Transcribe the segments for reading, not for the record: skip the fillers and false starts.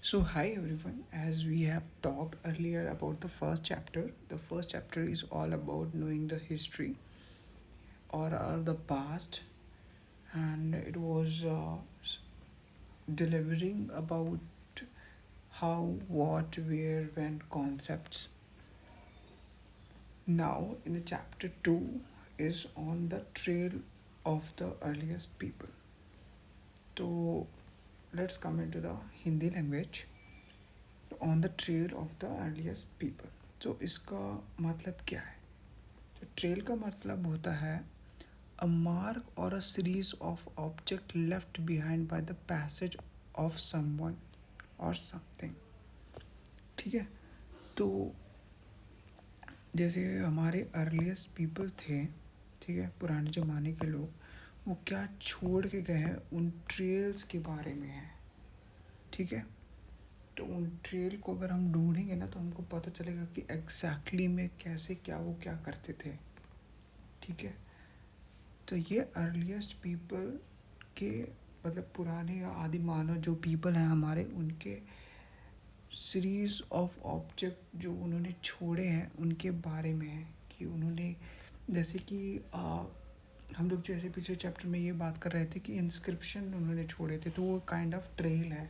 So, hi everyone. As we have talked earlier about the first chapter is all about knowing the history or the past, and it was delivering about how, what, where, when concepts. Now, in the chapter 2 is on the trail of the earliest people. So, let's come into the Hindi language on the trail of the earliest people. तो इसका मतलब क्या है? तो trail का मतलब होता है a mark or a series of object left behind by the passage of someone or something. ठीक है, तो जैसे हमारे अर्लीस्ट पीपल थे, ठीक है, पुराने ज़माने के लोग, वो क्या छोड़ के गए हैं उन ट्रेल्स के बारे में है. ठीक है, तो उन ट्रेल को अगर हम ढूंढेंगे ना तो हमको पता चलेगा कि एग्जैक्टली में कैसे क्या करते थे. ठीक है, तो ये अर्लीस्ट पीपल के मतलब पुराने या आदि मानव जो पीपल हैं हमारे, उनके सीरीज़ ऑफ ऑब्जेक्ट जो उन्होंने छोड़े हैं उनके बारे में है कि उन्होंने जैसे कि हम लोग जैसे पिछले चैप्टर में ये बात कर रहे थे कि इंस्क्रिप्शन उन्होंने छोड़े थे, तो वो काइंड ऑफ ट्रेल है.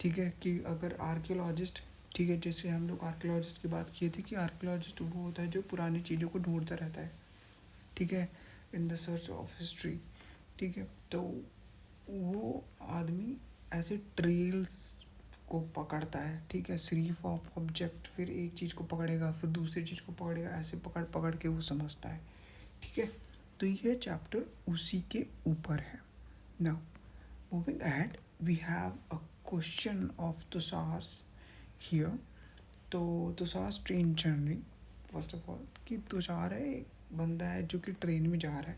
ठीक है, कि अगर आर्कियोलॉजिस्ट, ठीक है, जैसे हम लोग आर्कियोलॉजिस्ट की बात किए थे कि आर्कियोलॉजिस्ट वो होता है जो पुरानी चीज़ों को ढूंढता रहता है. ठीक है, in the search of history. ठीक है, तो वो आदमी ऐसे ट्रेल्स को पकड़ता है. ठीक है, सीरीफ ऑफ ऑब्जेक्ट, फिर एक चीज़ को पकड़ेगा फिर दूसरी चीज़ को पकड़ेगा, ऐसे पकड़ पकड़ के वो समझता है. ठीक है, तो ये चैप्टर उसी के ऊपर है. Now moving ahead we have a question of Tushar's here. तो Tushar's train journey, first of all कि तुषार है एक बंदा है जो कि ट्रेन में जा रहा है.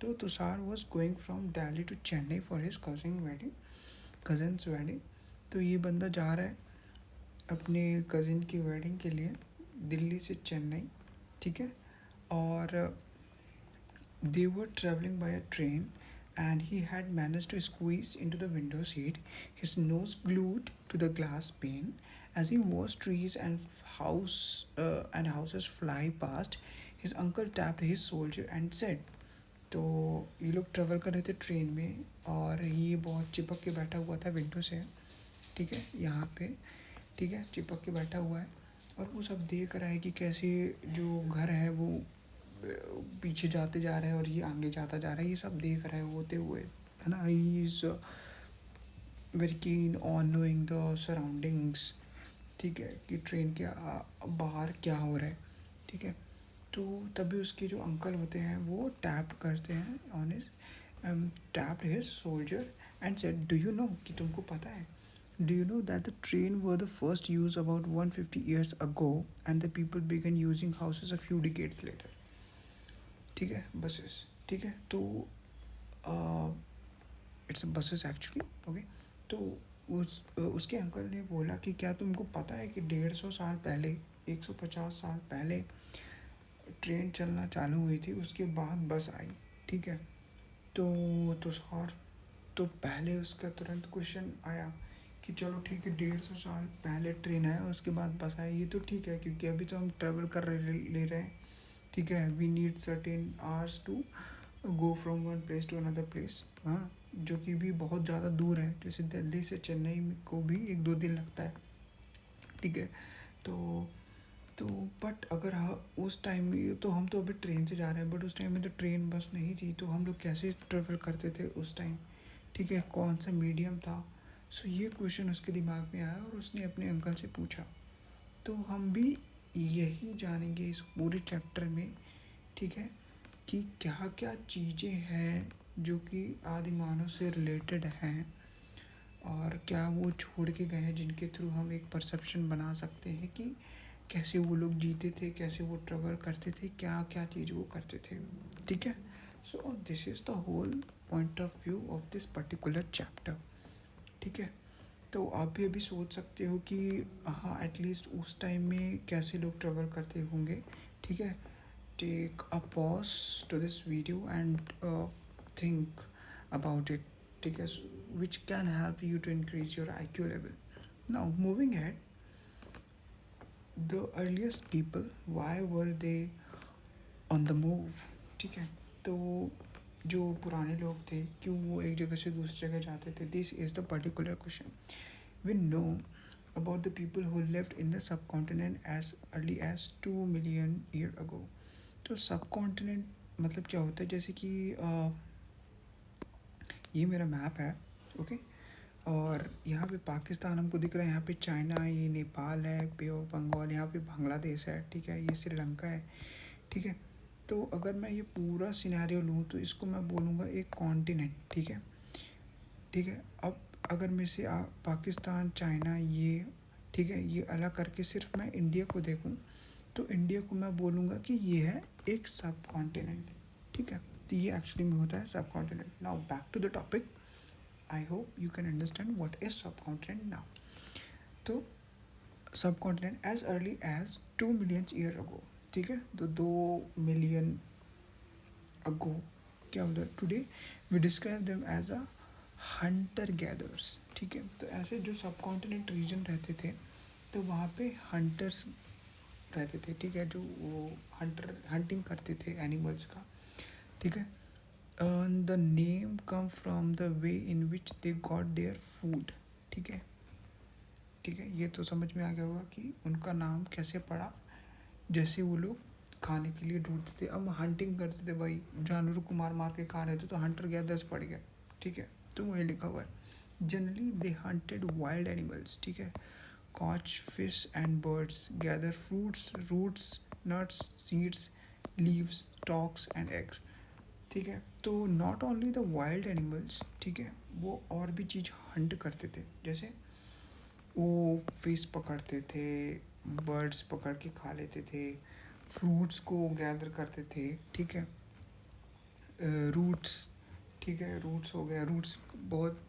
तो Tushar was going from Delhi to Chennai for his cousin's wedding. तो ये बंदा जा रहा है अपने कज़िन की वेडिंग के लिए दिल्ली से चेन्नई. ठीक है, और they were traveling by a train and he had managed to squeeze into the window seat, his nose glued to the glass pane. As he watched trees and houses fly past, his uncle tapped his shoulder and said, तो ये लोग travel कर रहे थे train में और ये बहुत चिपक के बैठा हुआ था विंडो से. ठीक है, यहाँ पे, ठीक है, चिपक के बैठा हुआ है और वो सब देख रहा है कि कैसे जो घर है वो पीछे जाते जा रहे हैं और ये आगे जाता जा रहा है. ये सब देख रहा है होते हुए, है ना. He is very keen on knowing the surroundings. ठीक है, कि ट्रेन के बाहर क्या हो रहा है. ठीक है, तो तभी उसके जो अंकल होते हैं वो टैप करते हैं on his tapped his soldier and said, do you know, कि तुमको पता है, do you know that the train were the first used about 150 years ago and the people began using houses a few decades later. ठीक है, buses. ठीक है, तो it's buses actually. Okay, तो उसके अंकल ने बोला कि क्या तुमको पता है कि 150 साल पहले, 150 साल पहले ट्रेन चलना चालू हुई थी, उसके बाद बस आई. ठीक है, तो सर, तो पहले उसका तुरंत क्वेश्चन आया कि चलो ठीक है, 150 साल पहले ट्रेन आया उसके बाद बस आई, ये तो ठीक है क्योंकि अभी तो हम ट्रेवल कर ले रहे हैं. ठीक है, we need certain hours to go from one place to another place. हाँ, जो कि भी बहुत ज़्यादा दूर है, जैसे दिल्ली से चेन्नई को भी 1-2 दिन लगता है. ठीक है, तो तो बट अगर उस टाइम में, तो हम तो अभी ट्रेन से जा रहे हैं बट उस टाइम में तो ट्रेन बस नहीं थी, तो हम लोग कैसे ट्रेवल करते थे उस टाइम. ठीक है, कौन सा मीडियम था. सो ये क्वेश्चन उसके दिमाग में आया और उसने अपने अंकल से पूछा. तो हम भी यही जानेंगे इस पूरे चैप्टर में. ठीक है, कि क्या क्या चीज़ें हैं जो कि आदि मानव से रिलेटेड हैं और क्या वो छोड़ के गए हैं जिनके थ्रू हम एक परसेप्शन बना सकते हैं कि कैसे वो लोग जीते थे, कैसे वो ट्रेवल करते थे, क्या क्या चीज़ वो करते थे. ठीक है, so this is the whole point of view of this particular chapter. ठीक है, तो आप भी अभी सोच सकते हो कि हाँ, एटलीस्ट उस टाइम में कैसे लोग ट्रेवल करते होंगे. ठीक है, take a pause to this video and think about it. ठीक है, which can help you to increase your IQ level. Now, moving ahead, the earliest people, why were they on the move? ठीक है, तो जो पुराने लोग थे क्यों वो एक जगह से दूसरी जगह जाते थे? This is the particular question. We know about the people who lived in the subcontinent as early as 2 million years ago. तो subcontinent मतलब क्या होता है? जैसे कि ये मेरा मैप है, ओके, और यहाँ पे पाकिस्तान हमको दिख रहा है, यहाँ पे चाइना, ये नेपाल है, बे ऑफ बंगाल, यहाँ पे बांग्लादेश है, ठीक है, ये श्रीलंका है, ठीक है. तो अगर मैं ये पूरा सिनेरियो लूँ तो इसको मैं बोलूँगा एक कॉन्टिनेंट, ठीक है, ठीक है. अब अगर मैं से पाकिस्तान, चाइना, ये, ठीक है, ये अलग करके सिर्फ मैं इंडिया को देखूँ तो इंडिया को मैं बोलूँगा कि ये है एक सब कॉन्टिनेंट, ठीक है. तो ये एक्चुअली में होता है subcontinent. Now back to the topic. I hope you can understand what is subcontinent now. तो subcontinent as early as 2 million years ago, ठीक है. तो 2 million अगो क्या होता है? Today we describe them as a hunter gathers, ठीक है. तो ऐसे जो सब कॉन्टिनेंट रीजन रहते थे तो वहाँ पे हंटर्स रहते थे, ठीक है, जो वो हंटिंग करते थे एनिमल्स का, ठीक है. The name come from the way in which they got their food, ठीक है, ठीक है. ये तो समझ में आ गया होगा कि उनका नाम कैसे पड़ा, जैसे वो लोग खाने के लिए ढूंढते थे. अब हंटिंग करते थे भाई, जानवरों को मार मार के खा रहे थे तो हंटर गैदर्स पड़ गया, ठीक है. तो वही लिखा हुआ है. Generally they hunted wild animals, ठीक है, catch fish and birds, gather fruits, roots, nuts, seeds, leaves, stalks and eggs, ठीक है. तो not only the wild animals, ठीक है, वो और भी चीज़ हंट करते थे. जैसे वो फिश पकड़ते थे, बर्ड्स पकड़ के खा लेते थे, फ्रूट्स को गैदर करते थे, ठीक है. रूट्स, ठीक है, रूट्स हो गया, रूट्स बहुत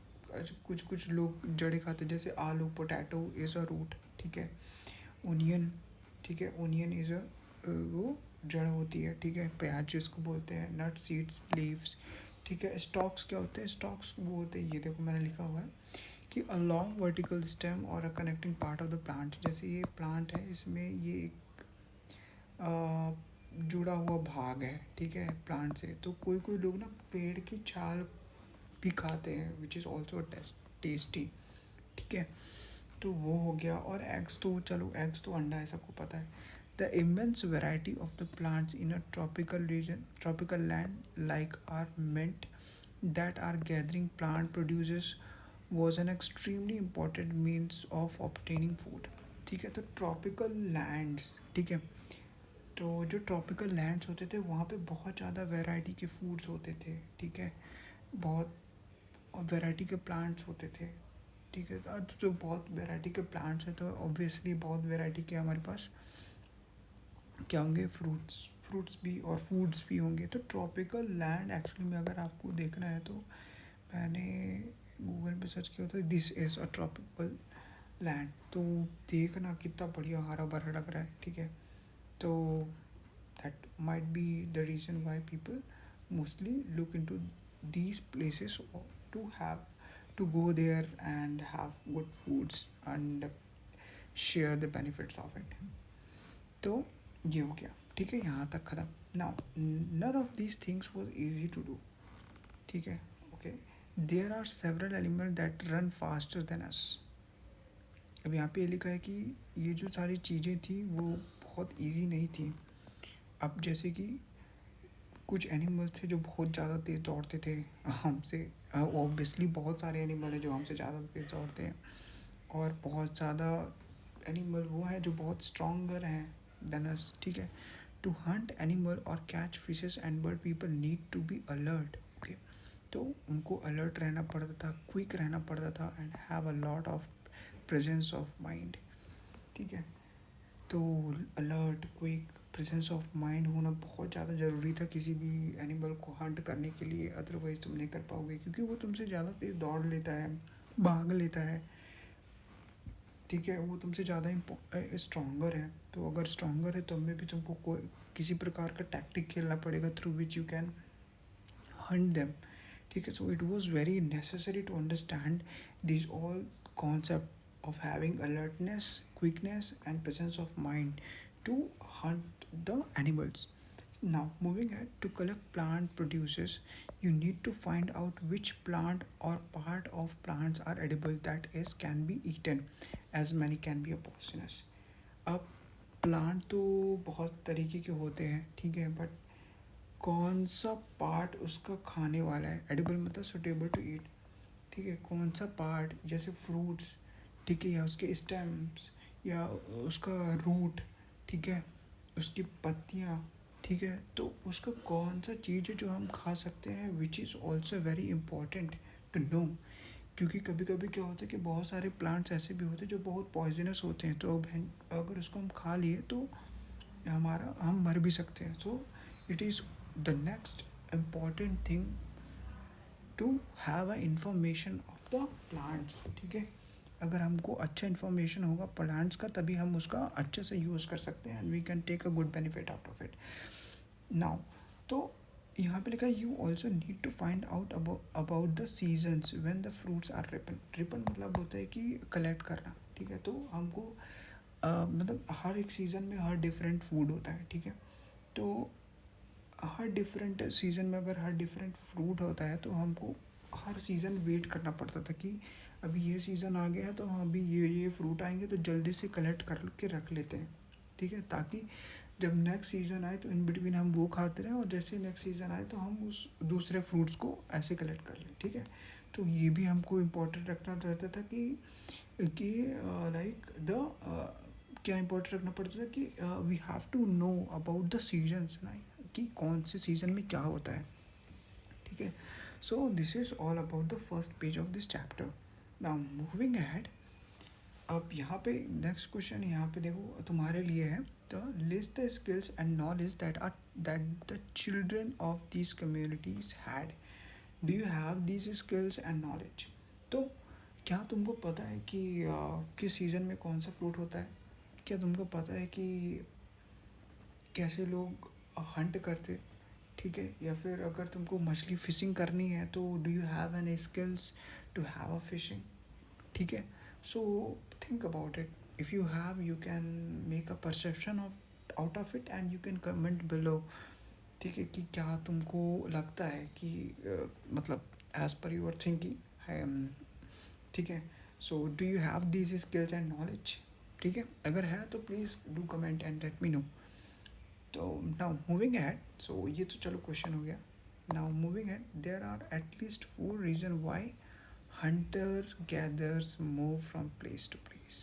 कुछ कुछ लोग जड़े खाते, जैसे आलू, पोटैटो इज़ अ रूट, ठीक है. ओनियन, ठीक है, ओनियन इज़ अ वो जड़ होती है, ठीक है, प्याज जिसको बोलते हैं. नट, सीड्स, लीव्स, ठीक है. स्टॉक्स क्या होते हैं? स्टॉक्स वो होते हैं, ये देखो मैंने लिखा हुआ है कि अ लॉन्ग वर्टिकल स्टेम और a connecting part of the plant. जैसे ये प्लांट है, इसमें ये एक जुड़ा हुआ भाग है, ठीक है, प्लांट से. तो कोई कोई लोग ना पेड़ की छाल भी खाते हैं, विच इज़ ऑल्सो टेस्टी, ठीक है. तो वो हो गया. और एग्स तो चलो, एग्स तो अंडा है, सबको पता है. The immense variety of the plants in a tropical region, tropical land like are meant that our gathering plant produces was an extremely important means of obtaining food, ठीक है. तो ट्रॉपिकल लैंड्स, ठीक है, तो जो ट्रॉपिकल लैंड्स होते थे वहाँ पे बहुत ज़्यादा वैरायटी के फूड्स होते थे, ठीक है, बहुत वैरायटी के प्लांट्स होते थे, ठीक है. अब जो बहुत वैरायटी के प्लांट्स हैं तो ऑब्वियसली बहुत वैरायटी के हमारे पास क्या होंगे? फ्रूट्स भी और फूड्स भी होंगे. तो ट्रॉपिकल लैंड एक्चुअली में अगर आपको देखना है तो मैंने गूगल पे सर्च किया था, this is a tropical land. तो देखना कितना बढ़िया हरा भरा लग रहा है, ठीक है. तो that might be the reason why people mostly look into these places to have to go there and have good foods and share the benefits of it. तो ये हो गया, ठीक है, यहाँ तक ख़त्म. Now none of these things was easy to do, ठीक है, okay. There are several animal that run faster than us. अब यहाँ पे ये लिखा है कि ये जो सारी चीज़ें थी वो बहुत इजी नहीं थी. अब जैसे कि कुछ एनिमल्स थे जो बहुत ज़्यादा तेज़ दौड़ते थे हमसे. ऑब्वियसली बहुत सारे एनिमल हैं जो हमसे ज़्यादा तेज़ दौड़ते हैं, और बहुत ज़्यादा एनिमल वो हैं जो बहुत स्ट्रॉन्गर हैं देन अस, ठीक है. टू हंट एनिमल और catch fishes and bird people need to be alert, okay. तो उनको अलर्ट रहना पड़ता था, क्विक रहना पड़ता था, and have a lot of presence of mind, ठीक है. तो alert, quick, presence of mind होना बहुत ज़्यादा ज़रूरी था किसी भी एनिमल को हंट करने के लिए. अदरवाइज़ तुम नहीं कर पाओगे क्योंकि वो तुमसे ज़्यादा तेज़ दौड़ लेता है, भाग लेता है, ठीक है. वो तुमसे ज़्यादा स्ट्रॉन्गर है. तो अगर स्ट्रॉन्गर है तो में भी तुमको कोई किसी प्रकार का टैक्टिक खेलना पड़ेगा through which you can hunt them, ठीक है. So it was very necessary to understand this all concept of having alertness, quickness, and presence of mind to hunt the animals. Now, moving ahead, to collect plant produces, you need to find out which plant or part of plants are edible, that is, can be eaten, as many can be poisonous. अब plant तो बहुत तरीके के होते हैं, ठीक है, but कौन सा पार्ट उसका खाने वाला है, एडिबल मतलब सुटेबल टू ईट, ठीक है, कौन सा पार्ट, जैसे फ्रूट्स, ठीक है, या उसके स्टेम्स, या उसका रूट, ठीक है, उसकी पत्तियाँ, ठीक है, तो उसका कौन सा चीज़ है जो हम खा सकते हैं, which is also very important to know. क्योंकि कभी कभी क्या होता है कि बहुत सारे प्लांट्स ऐसे भी होते हैं जो बहुत पॉइजनस होते हैं, तो अगर उसको हम खा लिए तो हम मर भी सकते हैं। So it is the next important thing to have a information of the plants, ठीक है। अगर हमको अच्छा इन्फॉर्मेशन होगा प्लांट्स का, तभी हम उसका अच्छे से यूज़ कर सकते हैं, and we can take a good benefit out of it. Now, तो यहाँ पे लिखा है you also need to find out about the seasons when the fruits are ripen. Ripen मतलब होता है कि कलेक्ट करना, ठीक है, तो हमको मतलब हर एक सीज़न में हर डिफरेंट फूड होता है, ठीक है, तो हर डिफरेंट सीज़न में अगर हर डिफरेंट फ्रूट होता है तो हमको हर सीज़न वेट करना पड़ता था कि अभी ये सीज़न आ गया है तो अभी ये फ्रूट आएंगे तो जल्दी से कलेक्ट कर के रख लेते हैं, ठीक है, ताकि जब नेक्स्ट सीज़न आए तो इन बिटवीन हम वो खाते रहें, और जैसे नेक्स्ट सीज़न आए तो हम उस दूसरे फ्रूट्स को ऐसे कलेक्ट कर लें, ठीक है। तो ये भी हमको इम्पोर्टेंट रखना रहता था कि लाइक द क्या इम्पोर्टेंट रखना पड़ता था कि we have to know about the seasons ना, कि कौन से सीज़न में क्या होता है, ठीक है। So this is all about the first page of this chapter. Now moving ahead, अब यहाँ पे नेक्स्ट क्वेश्चन यहाँ पे देखो तुम्हारे लिए है, the list the skills and knowledge that the children of this communities had. Do you have this skills and knowledge? तो क्या तुमको पता है कि किस सीज़न में कौन सा फ्रूट होता है? क्या तुमको पता है कि कैसे लोग हंट करते, ठीक है, या फिर अगर तुमको मछली फिशिंग करनी है तो do you have an skills to have a fishing, ठीक है। So think about it, if you have you can make a perception of out of it and you can comment below, ठीक है, कि क्या तुमको लगता है कि मतलब एज पर यूर थिंकिंग, ठीक है। So do you have this skills and knowledge, ठीक है, अगर है तो please do comment and let me know. तो नाउ मूविंग एहेड, सो ये तो चलो क्वेश्चन हो गया। Now moving ahead, there are at least 4 reason why hunter gatherers move from place to place.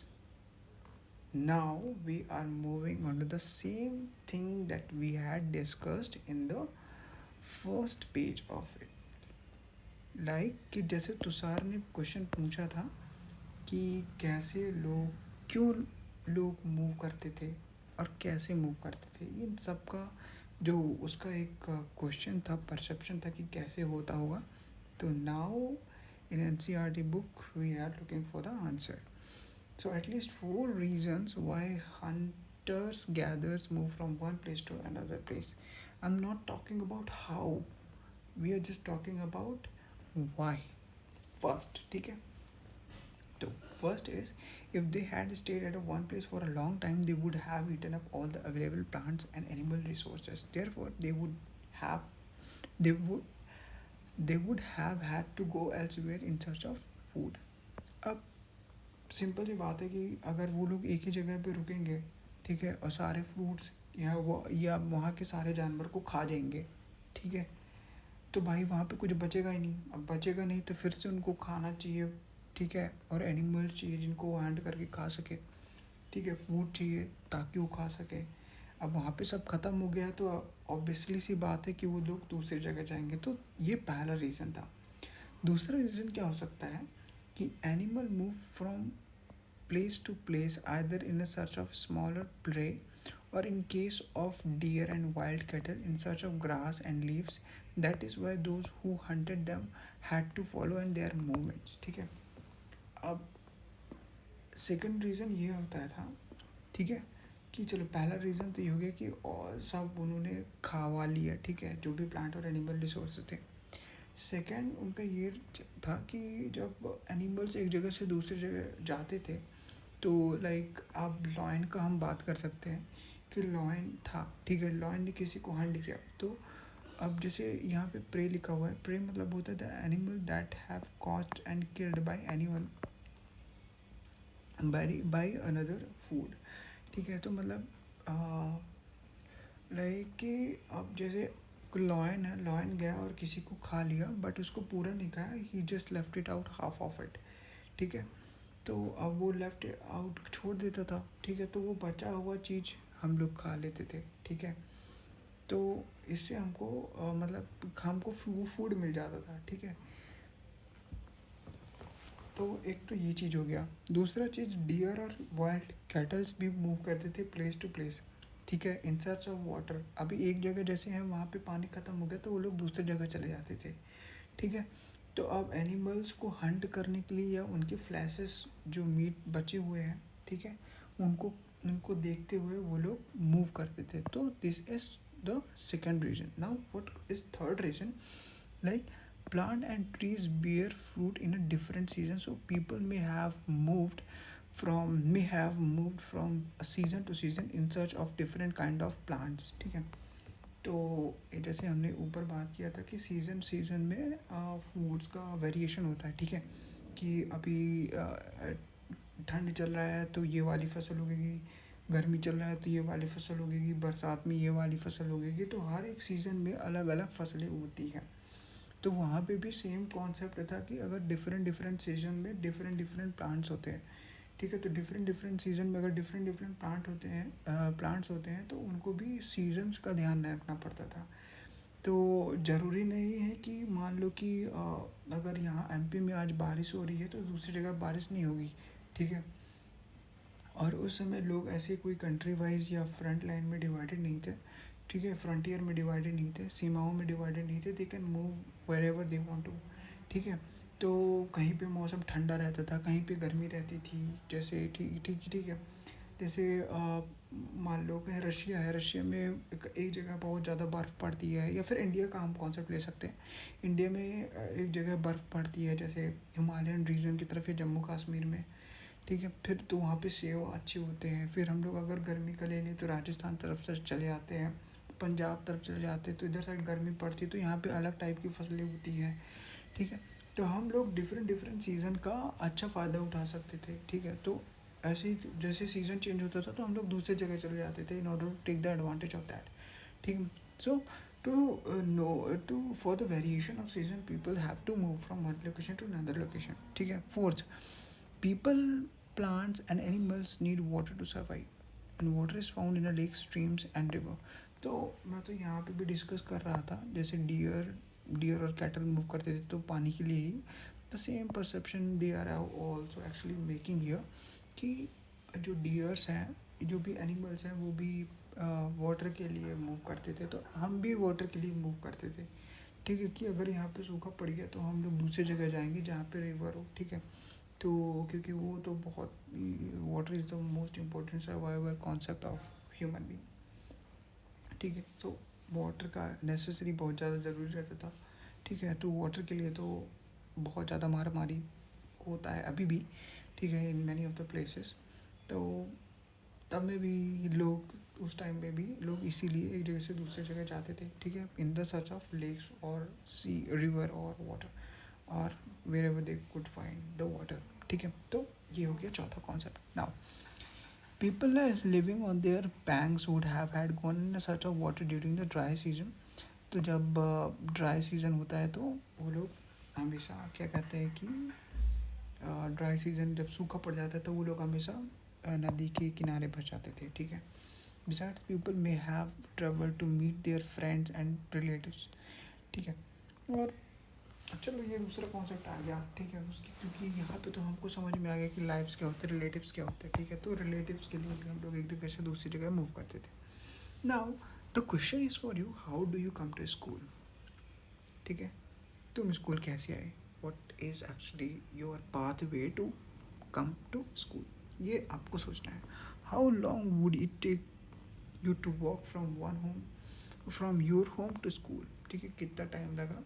Now we are moving on to the same thing that we had discussed in the first page of it. Like कि जैसे तुषार ने question पूछा था कि कैसे लोग, क्यों लोग मूव करते थे और कैसे मूव करते थे, इन सब का जो उसका एक क्वेश्चन था, परसेप्शन था कि कैसे होता होगा। तो now in NCERT book we are looking for the answer. So at least 4 reasons why hunters gatherers move from one place to another place. I'm not talking about how, we are just talking about why first, ठीक है। So first is, if they had stayed at one place for a long time they would have eaten up all the available plants and animal resources, therefore they would have had to go elsewhere in search of food. अब simple सी बात है कि अगर वो लोग एक ही जगह पे रुकेंगे, ठीक है, और सारे फ्रूट्स या वहाँ के सारे जानवर को खा जाएंगे, ठीक है, तो भाई वहाँ पे कुछ बचेगा ही नहीं। अब बचेगा नहीं तो फिर से उनको खाना चाहिए, ठीक है, और एनिमल्स चाहिए जिनको वो हैंड करके खा सके, ठीक है, फूड चाहिए ताकि वो खा सके। अब वहाँ पे सब ख़त्म हो गया तो ऑब्वियसली सी बात है कि वो लोग दूसरी जगह जाएंगे। तो ये पहला रीज़न था। दूसरा रीज़न क्या हो सकता है कि animal move from place to place either in search of smaller prey, और in case of deer and wild cattle in search of grass and leaves, that is why those who hunted them had to follow in their movements, ठीक है। अब second reason ये होता था, ठीक है, कि चलो पहला रीज़न तो ये हो गया कि और सब उन्होंने खावा लिया, ठीक है, जो भी प्लांट और एनिमल रिसोर्सेज थे। सेकंड उनका ये था कि जब एनिमल्स एक जगह से दूसरी जगह जाते थे, तो लाइक अब लॉयन का हम बात कर सकते हैं कि लॉयन था, ठीक है, लॉयन ने किसी को हंट किया। तो अब जैसे यहाँ पे प्रे लिखा हुआ है, प्रे मतलब होता है the animal that have cost and killed by animal by another food, ठीक है। तो मतलब लाइक कि अब जैसे लॉयन है, लॉयन गया और किसी को खा लिया, बट उसको पूरा नहीं खाया, he just left it out, half of it, ठीक है। तो अब वो लेफ्ट आउट छोड़ देता था, ठीक है, तो वो बचा हुआ चीज़ हम लोग खा लेते थे, ठीक है। तो इससे हमको मतलब हमको फूड मिल जाता था, ठीक है। तो एक तो ये चीज़ हो गया। दूसरा चीज़, डियर और वाइल्ड कैटल्स भी मूव करते थे प्लेस टू प्लेस, ठीक है, इन सर्च ऑफ वाटर। अभी एक जगह जैसे हैं वहाँ पे पानी ख़त्म हो गया तो वो लोग दूसरी जगह चले जाते थे, ठीक है। तो अब एनिमल्स को हंट करने के लिए या उनके फ्लैशेस जो मीट बचे हुए हैं, ठीक है, उनको उनको देखते हुए वो लोग मूव करते थे। तो this is the second reason. Now what is third reason? Like plant and trees bear fruit in a different season, so people may have moved from a season to season in search of different kind of plants, ठीक है। तो जैसे हमने ऊपर बात किया था कि सीज़न सीज़न में फूड्स का वेरिएशन होता है, ठीक है, कि अभी ठंड चल रहा है तो ये वाली फसल उगेगी, गर्मी चल रहा है तो ये वाली फसल उगेगी, बरसात में ये वाली फसल उगेगी। तो हर एक सीज़न में अलग अलग फसलें उगती हैं। तो वहाँ पे भी सेम कॉन्सेप्ट था कि अगर डिफरेंट डिफरेंट सीजन में डिफरेंट डिफरेंट प्लांट्स होते हैं, ठीक है, तो डिफरेंट डिफरेंट सीजन में अगर डिफरेंट डिफरेंट प्लांट्स होते हैं तो उनको भी सीजन्स का ध्यान रखना पड़ता था। तो ज़रूरी नहीं है कि मान लो कि अगर यहाँ एमपी में आज बारिश हो रही है तो दूसरी जगह बारिश नहीं होगी, ठीक है। और उस समय लोग ऐसे कोई कंट्री वाइज या फ्रंट लाइन में डिवाइडेड नहीं थे, ठीक है, फ्रंटियर में डिवाइडेड नहीं थे, सीमाओं में डिवाइडेड नहीं थे, they can move wherever they want to, ठीक है। तो कहीं पे मौसम ठंडा रहता था, कहीं पे गर्मी रहती थी, जैसे ठीक ठीक ठीक है। जैसे मान लो कहीं रशिया है, रशिया में एक जगह बहुत ज़्यादा बर्फ़ पड़ती है, या फिर इंडिया का हम कॉन्सेप्ट ले सकते हैं। इंडिया में एक जगह बर्फ़ पड़ती है जैसे हिमालयन रीजन की तरफ या जम्मू कश्मीर में, ठीक है। फिर तो वहाँ पे सेव अच्छे होते हैं। फिर हम लोग अगर गर्मी का ले लें तो राजस्थान तरफ से चले आते हैं, पंजाब तरफ चले जाते हैं, तो इधर साइड गर्मी पड़ती है तो यहाँ पे अलग टाइप की फसलें होती हैं, ठीक है। तो हम लोग डिफरेंट डिफरेंट सीज़न का अच्छा फ़ायदा उठा सकते थे, ठीक है। तो ऐसे ही जैसे सीज़न चेंज होता था तो हम लोग दूसरी जगह चले जाते थे in order to take the advantage of that, ठीक है। So to know to for the variation of season people have to move from one location to another location, ठीक है। Fourth, people, plants and animals need water to survive, and water is found in the lakes, streams and river। तो मैं तो यहाँ पे भी discuss कर रहा था, जैसे डियर और कैटल मूव करते थे तो पानी के लिए ही, the same perception they are also actually making here, कि जो डियर्स हैं, जो भी एनिमल्स हैं, वो भी वाटर के लिए मूव करते थे, तो हम भी वाटर के लिए मूव करते थे, ठीक है। कि अगर यहाँ पे सूखा पड़ गया तो हम लोग दूसरी जगह जाएंगे जहाँ पे रिवर हो, ठीक है। तो क्योंकि वो तो बहुत, water is the most important survival concept of human being, ठीक है। तो वाटर का नेसेसरी बहुत ज़्यादा ज़रूरी रहता था, ठीक है। तो वाटर के लिए तो बहुत ज़्यादा मारा मारी होता है अभी भी, ठीक है, in many of the places. तो तब में भी लोग, उस टाइम पे भी लोग इसीलिए एक जगह से दूसरी जगह जाते थे, ठीक है, in the search of lakes और सी रिवर और वाटर, और wherever they could find the water, ठीक है। तो ये हो गया चौथा concept. Now people living on their banks would have had gone in search of water during the dry season. तो जब ड्राई सीजन होता है तो वो लोग हमेशा क्या कहते हैं कि ड्राई सीजन जब सूखा पड़ जाता है तो वो लोग हमेशा नदी के किनारे बच जाते थे, ठीक है। Besides people may have travel to meet their friends and relatives, ठीक है। और चलो ये दूसरा कॉन्सेप्ट आ गया, ठीक है, उसकी, क्योंकि यहाँ पे तो हमको समझ में आ गया कि लाइफ्स क्या होते हैं, रिलेटिव्स क्या होते हैं, ठीक है। तो रिलेटिव्स के लिए भी हम लोग एक जगह से दूसरी जगह मूव करते थे। Now the question is for you, how do you come to school, ठीक है। तुम स्कूल कैसे आए, what is actually your path way to come to school, ये आपको सोचना है। How long would it take you to walk from your home to school, ठीक है, कितना टाइम लगा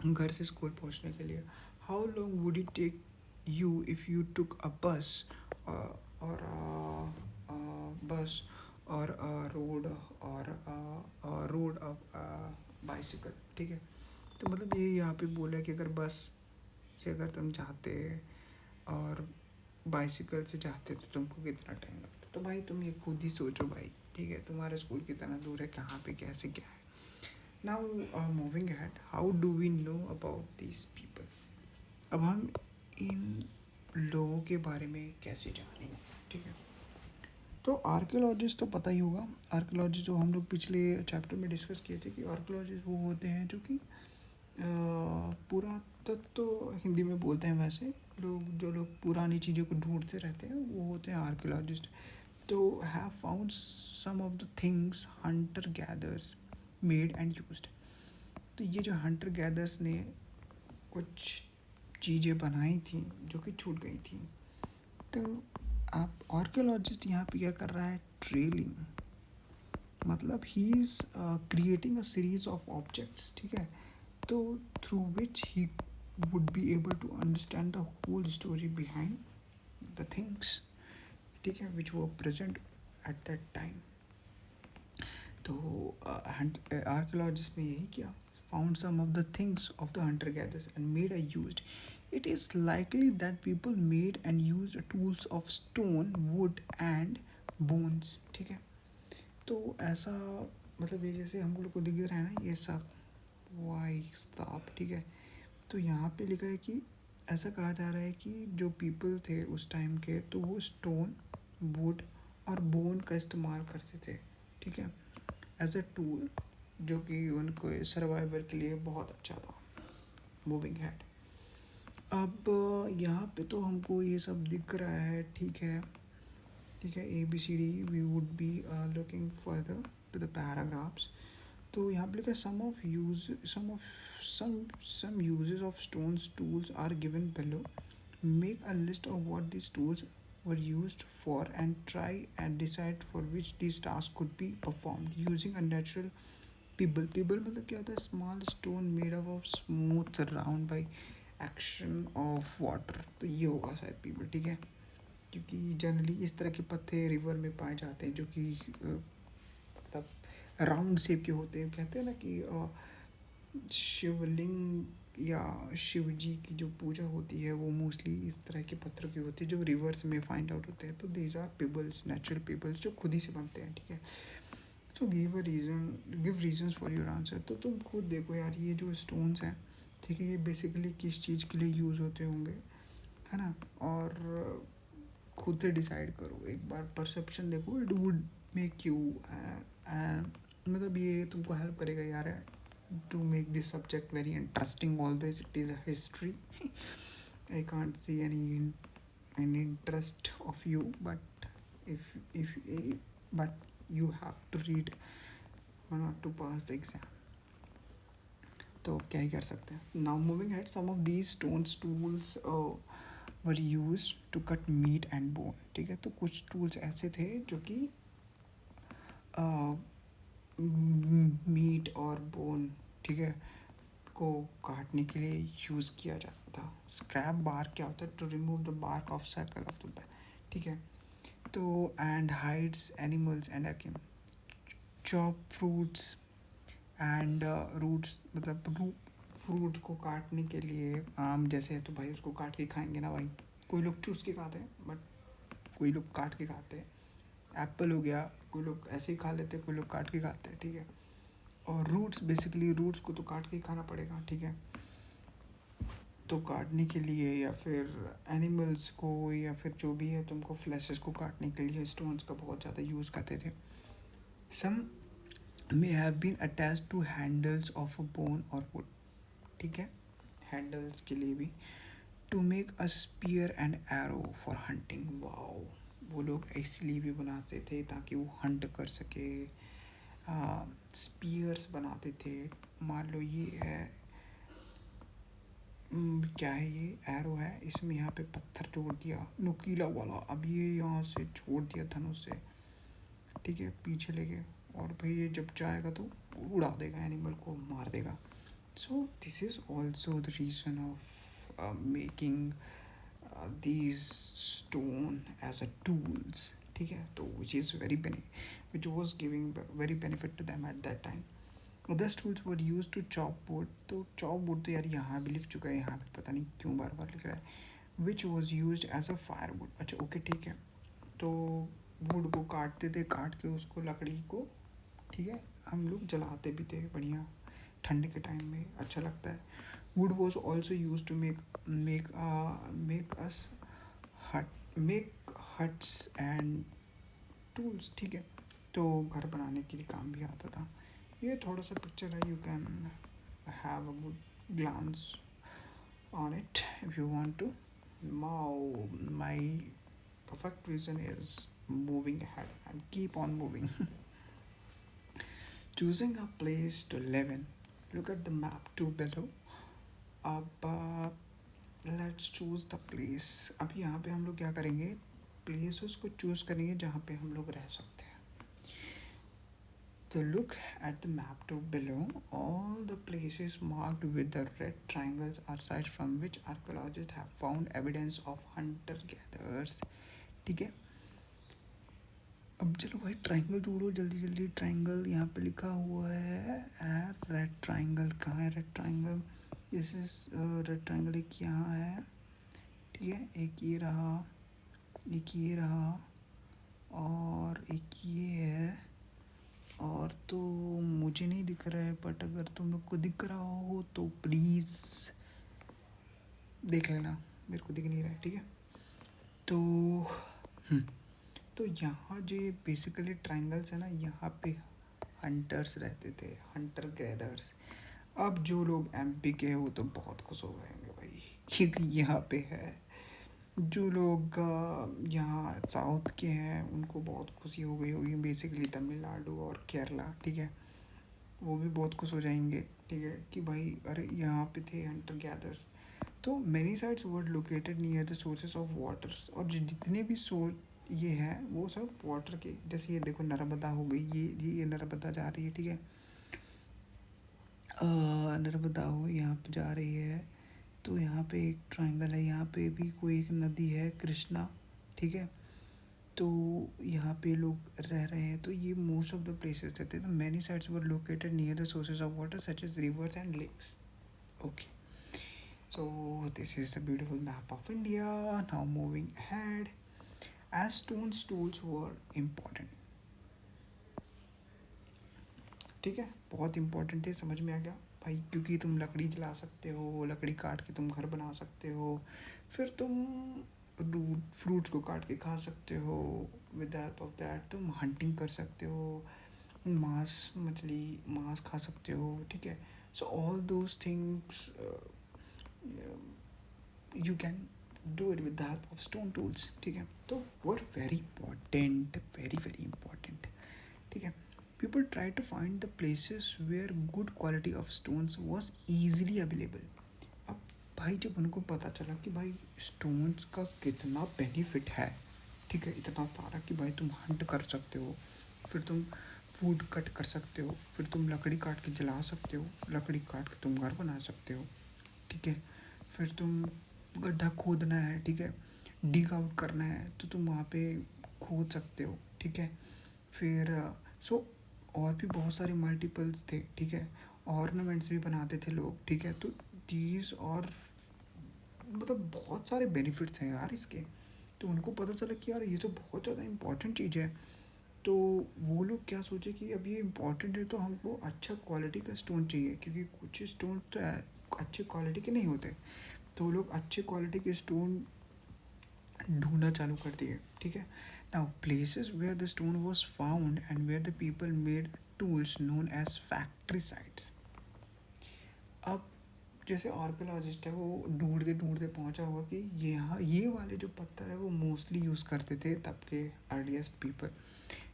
घर से स्कूल पहुंचने के लिए। How long would it take you if you took a bus और बस और रोड बाइसिकल, ठीक है। तो मतलब ये यहाँ पे बोला है कि अगर बस से अगर तुम जाते और बाइसिकल से जाते तो तुमको कितना टाइम लगता। तो भाई तुम ये खुद ही सोचो भाई, ठीक है, तुम्हारा स्कूल कितना दूर है, कहाँ पे कैसे क्या है। Now moving head, how do we know about these people. अब हम इन लोगों के बारे में कैसे जानेंगे, ठीक है। तो आर्कियोलॉजिस्ट तो पता ही होगा। आर्कियोलॉजिस्ट जो हम लोग पिछले चैप्टर में डिस्कस किए थे कि आर्कियोलॉजिस्ट वो होते हैं जो कि पुरातत्व तो हिंदी में बोलते हैं, वैसे लोग जो लोग पुरानी चीज़ों को ढूंढते रहते हैं वो होते हैं आर्कियोलॉजिस्ट। तो have found some of the things hunter gathers made and used. तो ये जो हंटर गैदर्स ने कुछ चीज़ें बनाई थी जो कि छूट गई थी। तो आप आर्कियोलॉजिस्ट यहाँ पे क्या कर रहा है, ट्रेलिंग, मतलब he is creating a series of objects, ठीक है। तो through which he would be able to understand the whole story behind the things, ठीक है, विच वो प्रेजेंट एट दैट टाइम। तो आर्कियोलॉजिस्ट ने यही किया, found some of the things of the hunter gathers and made a used. It is likely that people made and used tools of stone, wood and bones, ठीक है। तो ऐसा मतलब ये जैसे हम लोग को दिख रहा है ना ये सब वाई साहब, ठीक है। तो यहाँ पे लिखा है कि ऐसा कहा जा रहा है कि जो पीपल थे उस टाइम के तो वो स्टोन, वुड और बोन का इस्तेमाल करते थे, ठीक है, एज अ टूल, जो कि उनको सर्वाइवल के लिए बहुत अच्छा था। मूविंग हेड, अब यहाँ पे तो हमको ये सब दिख रहा है, ठीक है, ठीक है। ABCD we would be looking further to the paragraphs. तो यहाँ पे लिखा है some usages of stones tools are given below. Make a list of what this tools were used for and try and decide for which these tasks could be performed using a natural pebble. Pebble मतलब क्या होता है, small stone made up of smooth round by action of water. तो ये होगा शायद people, ठीक है, क्योंकि जनरली इस तरह के पत्ते रिवर में पाए जाते हैं जो कि मतलब राउंड शेप के होते हैं। कहते हैं ना कि शिवलिंग या शिव जी की जो पूजा होती है वो मोस्टली इस तरह के पत्थरों की होती है जो रिवर्स में फाइंड आउट होते हैं। तो दीज आर पिबल्स, नेचुरल पिबल्स जो खुद ही से बनते हैं, ठीक है। So give reasons for your answer. तो तुम खुद देखो यार, ये जो स्टोन्स हैं, ठीक है, ये बेसिकली किस चीज़ के लिए यूज़ होते होंगे, है ना। और खुद से डिसाइड करो, एक बार परसेप्शन देखो, इट वुड मेक यू मतलब ये तुमको हेल्प करेगा यार to make this subject very interesting. Always it is a history. I can't see any interest of you, but if but you have to read or not to pass the exam। तो क्या ही कर सकते हैं। Now moving head, some of these stones tools were use to cut meat and bone, ठीक है। तो कुछ tools ऐसे थे जो कि मीट और बोन, ठीक है, को काटने के लिए यूज़ किया जाता था। स्क्रैप बार क्या होता है, to remove the bark of circle of the, ठीक है। तो and hides animals and skin, chop fruits and roots, मतलब फ्रूट को काटने के लिए आम जैसे है तो भाई उसको काट के खाएंगे ना भाई। कोई लोग चूस के खाते हैं बट कोई लोग काट के खाते हैं। एप्पल हो गया, कोई लोग ऐसे ही खा लेते हैं, कोई लोग काट के खाते हैं, ठीक है। और रूट्स, बेसिकली रूट्स को तो काट के ही खाना पड़ेगा, ठीक है। तो काटने के लिए या फिर एनिमल्स को या फिर जो भी है तुमको फ्लैशेस को काटने के लिए स्टोन्स का बहुत ज़्यादा यूज़ करते थे। सम may have been attached to handles of a bone or wood, ठीक है, हैंडल्स के लिए भी। To make a spear and arrow for hunting, wow, वो लोग इसलिए भी बनाते थे ताकि वो हंट कर सके। स्पीयर्स बनाते थे। मान लो ये है क्या है, ये एरो है, इसमें यहाँ पे पत्थर जोड़ दिया नुकीला वाला, अब ये यहाँ से छोड़ दिया धनुष से, ठीक है, पीछे लेके, और भाई ये जब जाएगा तो उड़ा देगा, एनिमल को मार देगा। So this is also the reason of making these stone as a tools, ठीक है, तो which is which was giving very benefit to them at that time. Others tools were used to chop wood, तो chop wood तो यार यहाँ भी लिख चुका है, यहाँ पे पता नहीं क्यों बार बार लिख रहा है, which was used as a firewood. अच्छा ओके ठीक है, तो वुड को काटते थे, काट के उसको लकड़ी को, ठीक है, हम लोग जलाते भी थे बढ़िया, ठंड के टाइम में अच्छा लगता है. Wood was also use to make us hut make huts and tools, ठीक है, तो घर बनाने के लिए काम भी आता था. ये थोड़ा सा पिक्चर है, you can have a good glance on it if you want to. Now my perfect reason is moving ahead and keep on moving. Choosing a place to live in. Look at the map too below. अब let's choose the place. अब यहाँ पे हम लोग क्या करेंगे, places को choose करेंगे जहाँ पे हम लोग रह सकते हैं. So look at the map too below. All the places marked with the red triangles are sites from which archaeologists have found evidence of hunter-gatherers. ठीक है, अब चलो भाई ट्राइंगल ढूंढो जल्दी जल्दी. ट्राइंगल यहाँ पे लिखा हुआ है रेड ट्राइंगल. कहाँ है red triangle? This is red triangle. एक यहाँ है, ठीक है, एक ये रहा, एक ये रहा, और एक ये है, और तो मुझे नहीं दिख रहा है, बट अगर तुम लोग को दिख रहा हो तो प्लीज़ देख लेना, मेरे को दिख नहीं रहा है, ठीक है. तो यहाँ जो बेसिकली ट्राइंगल्स है ना, यहाँ पे हंटर्स रहते थे, हंटर गैदर्स. अब जो लोग एमपी के हैं वो तो बहुत खुश हो गए होंगे भाई, क्योंकि यहाँ पे है. जो लोग यहाँ साउथ के हैं उनको बहुत खुशी हो गई होगी, बेसिकली तमिलनाडु और केरला, ठीक है, वो भी बहुत खुश हो जाएंगे, ठीक है, कि भाई अरे यहाँ पे थे हंटर गैदर्स. तो many sites were located near the sources of waters. और जितने भी ये हैं वो सब वाटर के, जैसे ये देखो नर्मदा हो गई, ये नर्मदा जा रही है, ठीक है, नर्मदा हो यहाँ पे जा रही है. तो यहाँ पे एक ट्रायंगल है, यहाँ पे भी कोई एक नदी है कृष्णा, ठीक है, तो यहाँ पे लोग रह रहे हैं. तो ये मोस्ट ऑफ द प्लेसेस रहते हैं. तो many sites were located near the sources of water such as rivers and lakes. Okay, so this is the beautiful map of India. Now moving ahead, as stone tools were important, ठीक है, बहुत important है, समझ में आ गया भाई, क्योंकि तुम लकड़ी जला सकते हो, लकड़ी काट के तुम घर बना सकते हो, फिर तुम फ्रूट्स को काट के खा सकते हो. With the help of that तुम हंटिंग कर सकते हो, मछली मांस खा सकते हो, ठीक है. So all those things you can do it with the help of stone tools, ठीक है. तो were very important, very very important, ठीक है. People tried to find the places where good quality of stones was easily available. अब भाई जब उनको पता चला कि भाई स्टोन्स का कितना बेनिफिट है, ठीक है, इतना सारा कि भाई तुम हंट कर सकते हो, फिर तुम फूड कट कर सकते हो, फिर तुम लकड़ी काट के जला सकते हो, लकड़ी काट के तुम घर बना सकते हो, ठीक है, फिर तुम गड्ढा खोदना है, ठीक है, डिग आउट करना है तो तुम वहाँ पे खोद सकते हो, ठीक है. फिर सो और भी बहुत सारे मल्टीपल्स थे, ठीक है, ऑर्नामेंट्स भी बनाते थे लोग, ठीक है. तो दीज और मतलब बहुत सारे बेनिफिट्स हैं यार इसके. तो उनको पता चला कि यार ये तो बहुत ज़्यादा इम्पॉर्टेंट चीज़ है. तो वो लोग क्या सोचे कि अब ये इम्पॉर्टेंट है तो हमको अच्छा क्वालिटी का स्टोन चाहिए, क्योंकि कुछ स्टोन तो अच्छे क्वालिटी के नहीं होते. तो वो लोग अच्छे क्वालिटी के स्टोन ढूंढना चालू कर दिए, ठीक है. Now, places where the stone was found and where the people made tools known as factory sites. अब जैसे आर्कोलॉजिस्ट है वो ढूंढते ढूंढते पहुंचा होगा कि ये वाले जो पत्थर है वो मोस्टली यूज़ करते थे तब के अर्लीस्ट पीपल,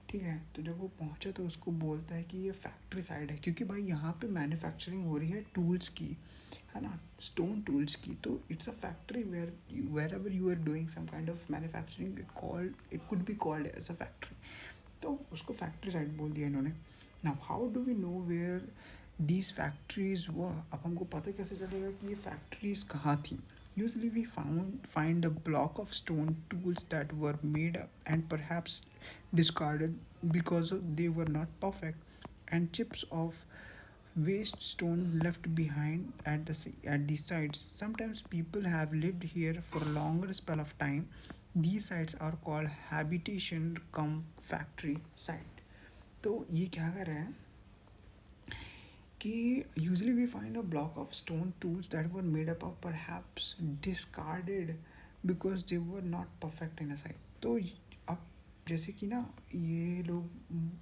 ठीक है. तो जब वो पहुंचा तो उसको बोलता है कि ये फैक्ट्री साइड है, क्योंकि भाई यहाँ पे मैन्युफैक्चरिंग हो रही है टूल्स की, है ना, स्टोन टूल्स की. तो it's a factory wherever you are doing some kind of manufacturing, it could be called as a factory. तो उसको फैक्ट्री साइड बोल दिया इन्होंने. Now how do we know where these factories were. अब हमको पता कैसे चलेगा कि ये factories कहाँ थी? Usually we find a block of stone tools that were made up and perhaps discarded because they were not perfect, and chips of waste stone left behind at the sides. Sometimes people have lived here for a longer spell of time. These sites are called habitation cum factory site. तो ये क्या कर रहा है कि usually we find a block of stone tools that were made up of perhaps discarded because they were not perfect in a site. तो अब जैसे कि ना ये लोग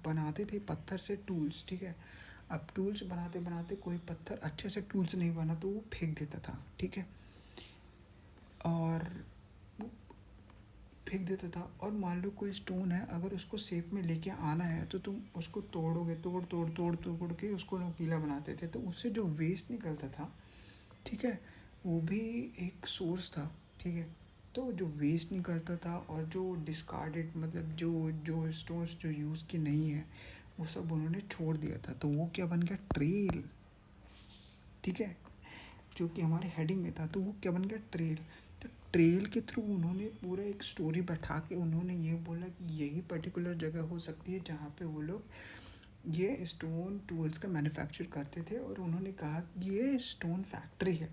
बनाते थे पत्थर से टूल्स, ठीक है। अब टूल्स बनाते बनाते कोई पत्थर अच्छे से टूल्स नहीं बना तो वो फेंक देता था, ठीक है। और फेंक देता था, और मान लो कोई स्टोन है, अगर उसको शेप में लेके आना है तो तुम उसको तोड़ोगे, तोड़ के उसको नुकीला बनाते थे, तो उससे जो वेस्ट निकलता था, ठीक है, वो भी एक सोर्स था, ठीक है। तो जो वेस्ट निकलता था और जो डिस्कार्डेड मतलब जो स्टोन्स जो यूज़ की नहीं है वो सब उन्होंने छोड़ दिया था, तो वो क्या बन गया? ट्रेल, ठीक है, जो कि हमारे हेडिंग में था, तो वो क्या बन गया? ट्रेल। तो ट्रेल के थ्रू उन्होंने पूरा एक स्टोरी बैठा के उन्होंने ये बोला कि यही पर्टिकुलर जगह हो सकती है जहाँ पे वो लोग ये स्टोन टूल्स का मैन्युफैक्चर करते थे, और उन्होंने कहा कि ये स्टोन फैक्ट्री है।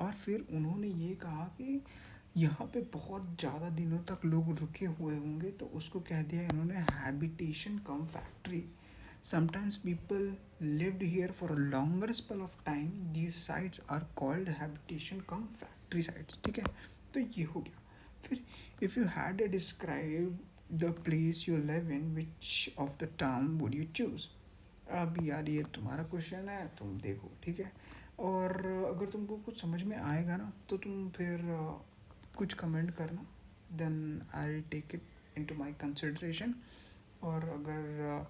और फिर उन्होंने ये कहा कि यहाँ पे बहुत ज़्यादा दिनों तक लोग रुके हुए होंगे, तो उसको कह दिया इन्होंने habitation come factory. Sometimes people lived here for a longer spell of time. These sites are called habitation cum factory sites. ठीक है, तो ये हो गया। फिर if you had to describe the place you live in, which of the term would you choose? अब यार ये तुम्हारा क्वेश्चन है, तुम देखो, ठीक है। और अगर तुमको कुछ समझ में आएगा ना तो तुम फिर कुछ कमेंट करना, then I take it into my consideration. और अगर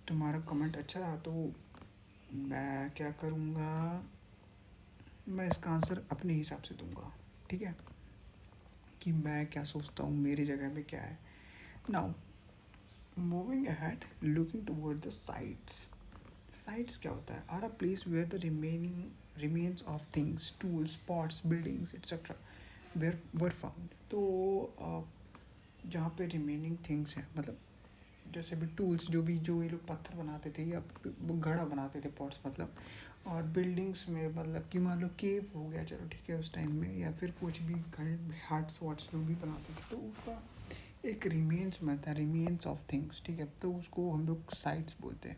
तुम्हारा कमेंट अच्छा रहा तो मैं क्या करूँगा, मैं इसका आंसर अपने हिसाब से दूंगा, ठीक है, कि मैं क्या सोचता हूँ मेरी जगह पे क्या है। Now moving ahead, looking toward the sites. Sites क्या होता है? Are a place where the remains of things, tools, pots, buildings etcetera where were found. तो जहाँ पे रिमेनिंग थिंग्स हैं, मतलब जैसे भी टूल्स जो ये लोग पत्थर बनाते थे या घड़ा बनाते थे, पॉट्स मतलब, और बिल्डिंग्स में मतलब कि मान लो केव हो गया, चलो ठीक है उस टाइम में, या फिर कुछ भी घर हार्ट्स वाट्स जो भी बनाते थे, तो उसका एक रिमेन्स मिलता है, रिमेन्स ऑफ थिंग्स, ठीक है, तो उसको हम लोग साइट्स बोलते हैं,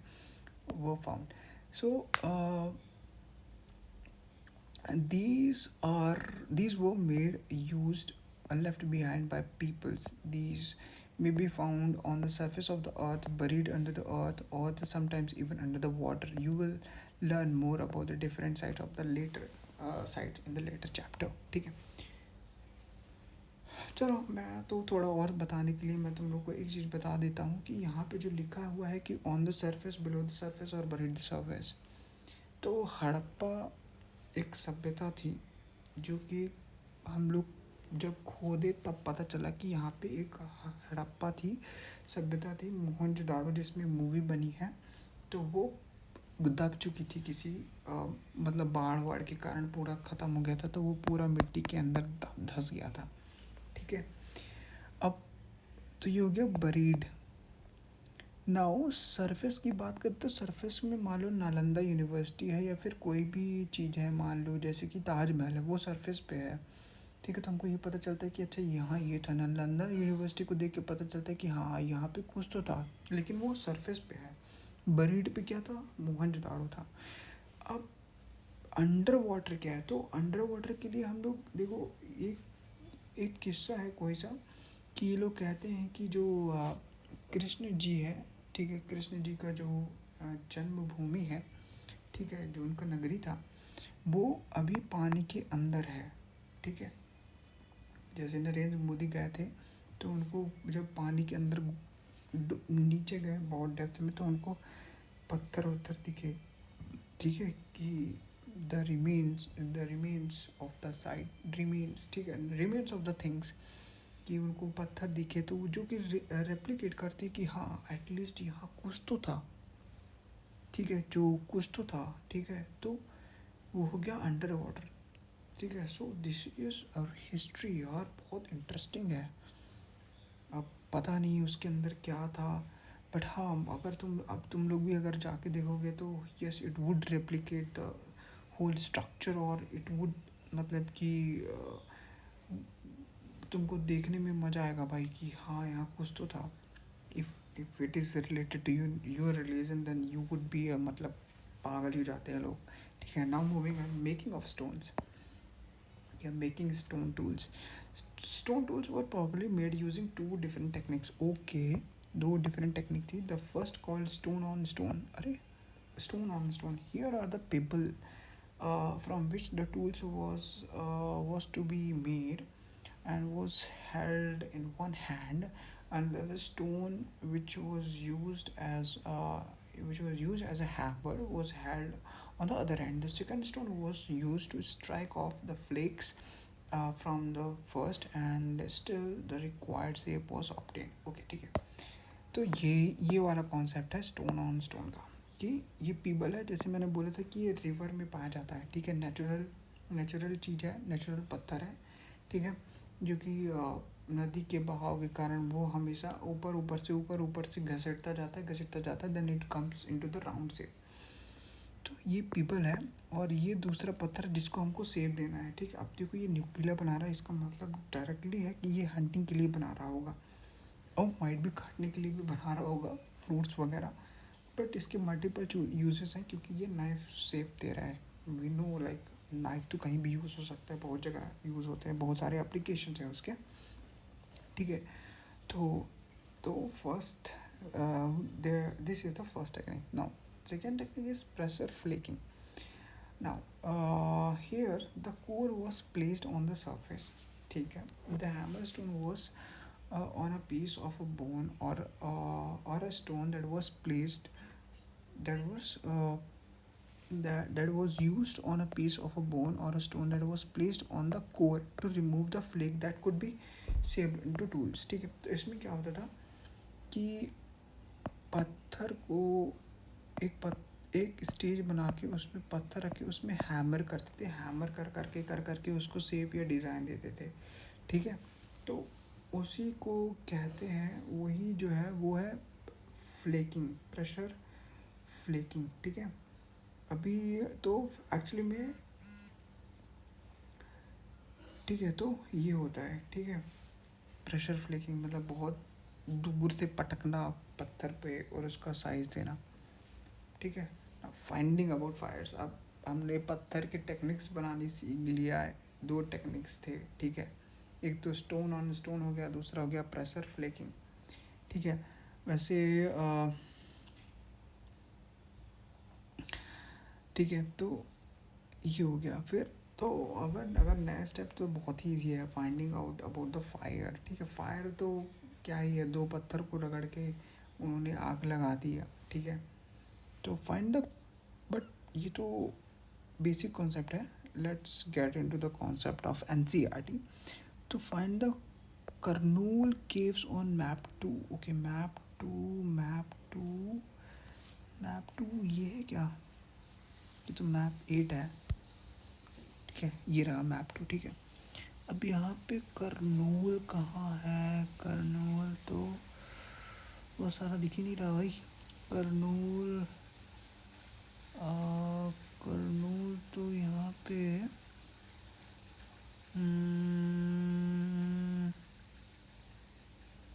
वो found. So these were made, used, left behind by peoples. These may be found on the surface of the earth, buried under the earth, or sometimes even under the water. You will learn more about the different sites of the later sites in the later chapter, ठीक है। चलो मैं तो थोड़ा और बताने के लिए मैं तुम लोग को एक चीज़ बता देता हूँ कि यहाँ पे जो लिखा हुआ है कि on the surface, below the surface और बरीड द सरफेस, तो हड़प्पा एक सभ्यता थी जो कि हम लोग जब खोदे तब पता चला कि यहाँ पे एक हड़प्पा थी, सभ्यता थी, मोहनजोदाड़ो जिसमें मूवी बनी है, तो वो दब चुकी थी किसी मतलब बाढ़ वाड़ के कारण पूरा ख़त्म हो गया था, तो वो पूरा मिट्टी के अंदर धंस गया था, ठीक है। अब तो ये हो गया बरीड। नाउ सरफेस की बात करते तो सरफेस में मान लो नालंदा यूनिवर्सिटी है या फिर कोई भी चीज़ है, मान लो जैसे कि ताजमहल है, वो सरफेस पे है, ठीक है, तो हमको ये पता चलता है कि अच्छा यहाँ ये था, नालंदा यूनिवर्सिटी को देख के पता चलता है कि हाँ यहाँ पे कुछ तो था, लेकिन वो सरफेस पे है। बरीड पे क्या था? मोहनजोदाड़ो था। अब अंडर वाटर क्या है? तो अंडर वाटर के लिए हम लोग देखो, एक एक किस्सा है कोई सा, कि ये लोग कहते हैं कि जो कृष्ण जी है, ठीक है, कृष्ण जी का जो जन्मभूमि है, ठीक है, जो उनका नगरी था, वो अभी पानी के अंदर है, ठीक है। जैसे नरेंद्र मोदी गए थे तो उनको जब पानी के अंदर नीचे गए बहुत डेप्थ में, तो उनको पत्थर वत्थर दिखे, ठीक है, कि the remains of the site, remains, ठीक है, रिमेन्स ऑफ द थिंग्स, कि उनको पत्थर दिखे, तो जो कि रेप्लिकेट करते कि हाँ एटलीस्ट यहाँ कुछ तो था, ठीक है, जो कुछ तो था, ठीक है, तो वो हो गया अंडर वाटर, ठीक है। So this is our history यार, बहुत इंटरेस्टिंग है। अब पता नहीं उसके अंदर क्या था, बट हाँ, अगर तुम लोग भी अगर जाके देखोगे तो yes, it would replicate the whole structure, और इट वुड मतलब कि तुमको देखने में मज़ा आएगा भाई कि हाँ यहाँ कुछ तो था। If it is related to your religion then you would be मतलब पागल ही हो जाते हैं लोग, ठीक है। Now moving on, making of stones या making stone tools. Stone tools were probably made using two different techniques. Okay, दो डिफरेंट टेक्निक थी। The first called stone on stone, अरे stone on stone. Here are the people from which the tools was to be made, and was held in one hand, and then the stone which was used as a hammer was held on the other hand. The second stone was used to strike off the flakes from the first, and still the required shape was obtained. Okay, ठीक है। तो ये वाला concept है stone on stone का, कि ये पीबल है, जैसे मैंने बोला था कि ये रिवर में पाया जाता है, ठीक है। नेचुरल चीज़ है, नेचुरल पत्थर है, ठीक है, जो कि नदी के बहाव के कारण वो हमेशा ऊपर से घसीटता जाता है, then it comes into the round shape. तो ये पीपल है, और ये दूसरा पत्थर जिसको हमको सेब देना है, ठीक है। अब देखो ये न्यूक्लिया बना रहा है, इसका मतलब डायरेक्टली है कि ये हंटिंग के लिए बना रहा होगा, और माइट भी काटने के लिए भी बना रहा होगा, फ्रूट्स वगैरह। बट इसके मल्टीपल यूजेस हैं, क्योंकि ये नाइफ शेप दे रहा है। वी नो लाइक नाइफ तो कहीं भी यूज़ हो सकता है, बहुत जगह यूज़ होते हैं, बहुत सारे एप्लीकेशन हैं उसके, ठीक है। तो first there this is the first technique. Now second technique is pressure flaking. Now here the core was placed on the surface, ठीक है। The hammer stone was on a piece of a bone or a stone that was placed that was that was used on a piece of a bone or a stone that was placed on the core to remove the flake that could be shaped into tools, ठीक है। तो इसमें क्या होता था कि पत्थर को एक स्टेज बना के उसमें पत्थर रख के उसमें हैमर करते थे, हैमर कर करके उसको शेप या डिज़ाइन देते थे, ठीक है। तो उसी को कहते हैं, वही जो है वो है फ्लेकिंग, प्रेशर फ्लेकिंग, ठीक है। अभी तो एक्चुअली में, ठीक है, तो ये होता है, ठीक है। प्रेशर फ्लेकिंग मतलब बहुत दूर से पटकना पत्थर पे और उसका साइज देना, ठीक है। फाइंडिंग अबाउट फायर्स, अब हमने पत्थर के टेक्निक्स बनानी सीख लिया है। दो टेक्निक्स थे, ठीक है। एक तो स्टोन ऑन स्टोन हो गया, दूसरा हो गया प्रेशर फ्लेकिंग, ठीक है। वैसे ठीक है, तो ये हो गया। फिर तो अगर नया स्टेप तो बहुत ही ईजी है, finding out about the fire, ठीक है। फायर तो क्या ही है, दो पत्थर को रगड़ के उन्होंने आग लगा दिया, ठीक है। तो फाइंड द, बट ये तो बेसिक कॉन्सेप्ट है। Let's get into the concept of NCERT. तो find the Kurnool caves on map 2। Okay, map two ये है क्या? ये तो मैप 8 है, ठीक है। ये रहा मैप 2, ठीक है। अब यहाँ पे कर्नूल कहाँ है? कर्नूल तो बहुत सारा दिख ही नहीं रहा भाई। कर्नूल कर्नूल तो यहाँ पे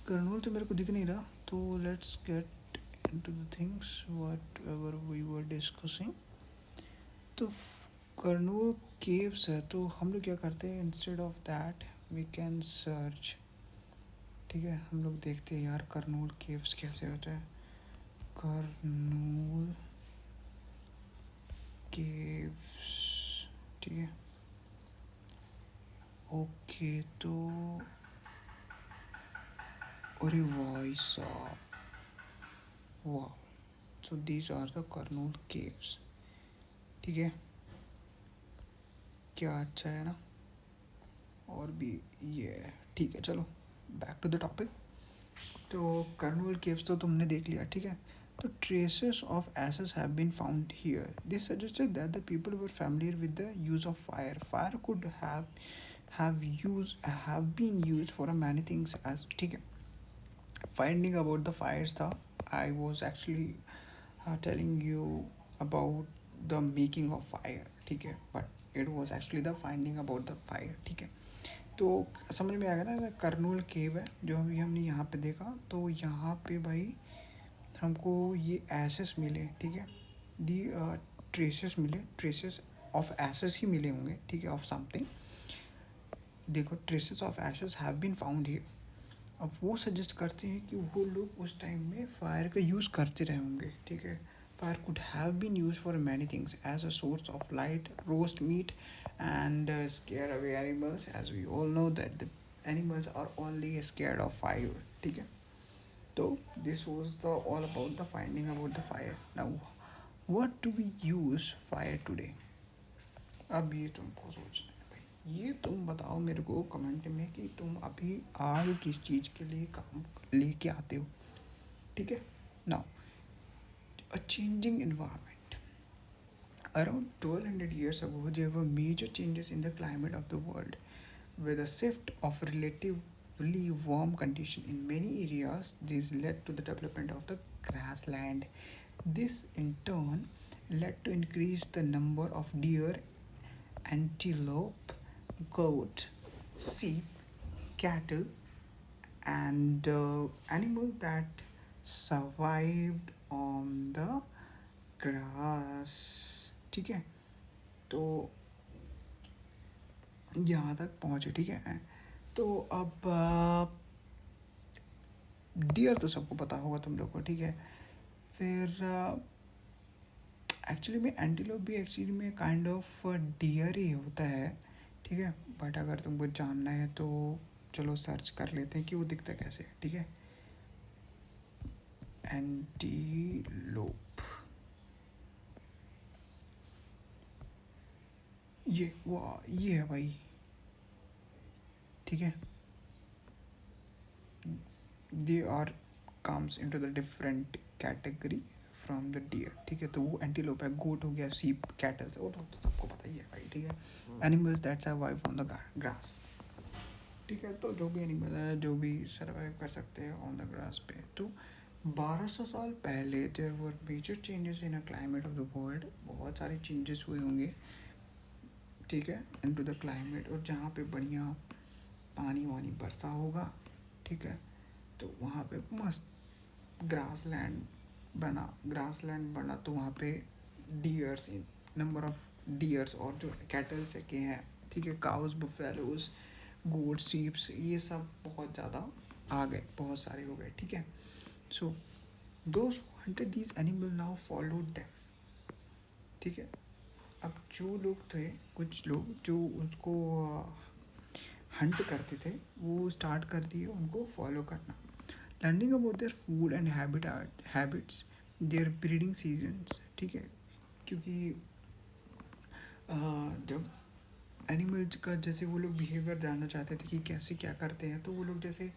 कर्नूल तो मेरे को दिख नहीं रहा। तो let's get into the things whatever we were discussing. तो कर्नूल केव्स है, तो हम लोग क्या करते हैं, instead of that we can search, ठीक है। हम लोग देखते हैं यार कर्नूल केव्स कैसे होता है। कर्नूल केव्स, ठीक है। ओके, तो अरे भाई साहब, वाह। So these are the Kurnool caves, ठीक है। क्या अच्छा है ना। और भी ये, ठीक है, चलो बैक टू द टॉपिक। तो कर्नूल केव्स तो तुमने देख लिया, ठीक है। तो traces of ashes have been found here. This suggested that the people were familiar with the use of fire. Fire could have been used for many things as ठीक है. Finding about the fires था. I was actually telling you about the making of fire. ठीक है. But it was actually the finding about the fire. ठीक है. तो समझ में आ गया ना, करनूल केव है जो अभी हमने यहाँ पे देखा. तो यहाँ पे भाई हमको ये एसेस मिले. ठीक है. दी ट्रेसेस मिले. ट्रेसेस ऑफ एसेस ही मिले होंगे. ठीक है. Of something. देखो, traces of ashes have been found here. अब वो सजेस्ट करते हैं कि वो लोग उस टाइम में फायर का यूज़ करते रहे होंगे. ठीक है. Fire could have been use for many things as a source of light, roast meat and scare away animals, as we all know that the animals are only scared of fire. ठीक है. तो this was the all about the finding about the fire. Now what do we use fire today? अब ये तुमको सोचना है भाई. ये तुम बताओ मेरे को कमेंट में कि तुम अभी आग किस चीज़ के लिए काम लेके आते हो. ठीक है. Now a changing environment. Around 1200 years ago, there were major changes in the climate of the world, with a shift of relatively warm condition in many areas. This led to the development of the grassland. This in turn led to increase the number of deer, antelope, goat, sheep, cattle, and animals that survived on the grass. ठीक है. तो यहाँ तक पहुँचे. ठीक है. तो अब डियर तो सबको पता होगा तुम लोग को. ठीक है. फिर एक्चुअली में एंटीलोप भी एक्चुअली में काइंड ऑफ डियर ही होता है. ठीक है. बट अगर तुमको जानना है तो चलो सर्च कर लेते हैं कि वो दिखता कैसे. ठीक है. एंटीलोप, ये वाह, ये है भाई. ठीक है. They are comes into the different category from the deer. ठीक है. तो वो एंटीलोप है. गोट हो गया, सीप, कैटल्स, वो तो सबको पता ही है भाई. ठीक है. Animals that survive on the grass. ठीक है. तो जो भी एनिमल है जो भी सर्वाइव कर सकते हैं ऑन द ग्रास पे. तो 1200 साल पहले there were major changes in a climate of the world. बहुत सारे चेंजेस हुए होंगे. ठीक है. Into the climate. और जहाँ पे बढ़िया पानी वानी बरसा होगा. ठीक है. तो वहाँ पे मस्त ग्रास लैंड बना. तो वहाँ पे डियर्स, नंबर ऑफ डियर्स और जो कैटल्स के हैं. ठीक है. काउस, बफेलोज, गोट, शीप्स, ये सब बहुत ज़्यादा आ गए. बहुत सारे हो गए. ठीक है. So those who hunted these animal now followed them. ठीक है. अब जो लोग थे, कुछ लोग जो उसको हंट करते थे, वो स्टार्ट कर दिए उनको फॉलो करना. Learning about their food and habits, their breeding seasons. ठीक है. क्योंकि जब एनिमल्स का जैसे वो लोग बिहेवियर जानना चाहते थे कि कैसे क्या करते हैं, तो वो लोग जैसे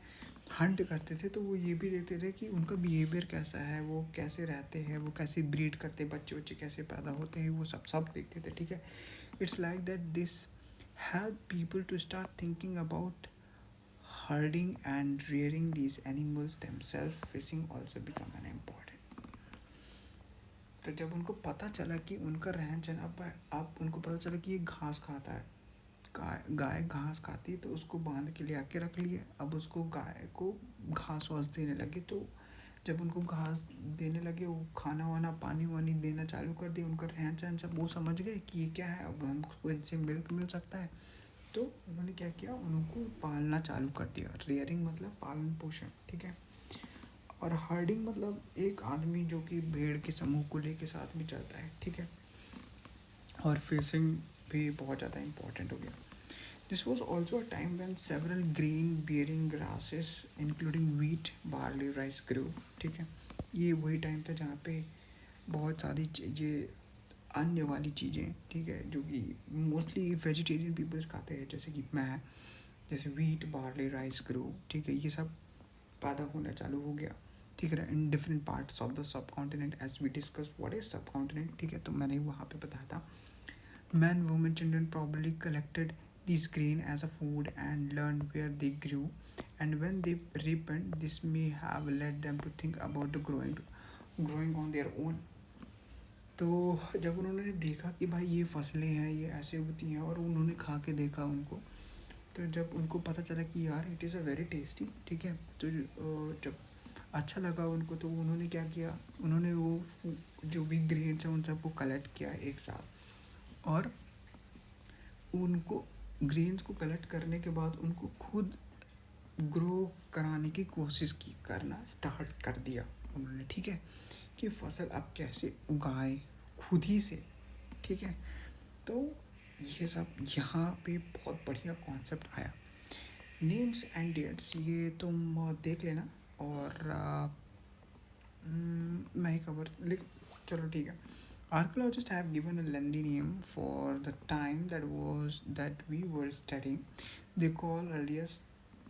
हंट करते थे तो वो ये भी देखते थे कि उनका बिहेवियर कैसा है, वो कैसे रहते हैं, वो कैसे ब्रीड करते, बच्चे कैसे पैदा होते हैं, वो सब देखते थे. ठीक है. It's like that this help people to start thinking about herding and rearing these animals themselves. Fishing also become an important. तो जब उनको पता चला कि उनका रहन सहन, अब उनको पता चला कि ये घास खाता है, गाय घास खाती, तो उसको बांध के ले आके रख लिए. अब उसको गाय को घास वास देने लगे. तो जब उनको घास देने लगे, वो खाना वाना पानी वानी देना चालू कर दिया. उनका रहन सहन सब वो समझ गए कि ये क्या है, अब हमको इनसे मिल्क मिल सकता है. तो उन्होंने क्या किया, उनको पालना चालू कर दिया. रेयरिंग मतलब पालन पोषण. ठीक है. और हर्डिंग मतलब एक आदमी जो कि भेड़ के समूह को लेके साथ में चलता है. ठीक है. और फिशिंग भी बहुत ज़्यादा इम्पोर्टेंट हो गया. This was also a time when several grain-bearing grasses, including wheat, barley, rice grew. ठीक है. ये वही टाइम था जहाँ पे बहुत सारी चीज़ें, अन्य वाली चीज़ें, ठीक है, जो कि मोस्टली वेजिटेरियन पीपल्स खाते हैं, जैसे कि मैं, जैसे wheat, barley, rice grew. ठीक है. ये सब पैदा होना चालू हो गया. ठीक है, in different parts of the subcontinent as we discuss what is subcontinent, ठीक है। तो मैंने वहाँ पे बताया था man women children probably collected this grain as a food and learn where they grew and when they ripened this may have led them to think about the growing on their own. तो जब उन्होंने देखा कि भाई ये फसलें हैं, ये ऐसे होती हैं, और उन्होंने खा के देखा उनको, तो जब उनको पता चला कि यार it is a very tasty, ठीक है, तो जब अच्छा लगा उनको, तो उन्होंने क्या किया, उन्होंने वो जो भी ग्रेन्स हैं उन सबको कलेक्ट किया एक साथ, और उनको ग्रेन्स को कलेक्ट करने के बाद उनको खुद ग्रो कराने की कोशिश की, करना स्टार्ट कर दिया उन्होंने, ठीक है, कि फसल आप कैसे उगाएं खुद ही से, ठीक है। तो ये सब यहाँ पे बहुत बढ़िया कॉन्सेप्ट आया। नेम्स एंड डेट्स ये तुम देख लेना, और मैं ही कवर लिख, चलो ठीक है। Archaeologists have given a lengthy name for the time that we were studying. They call earliest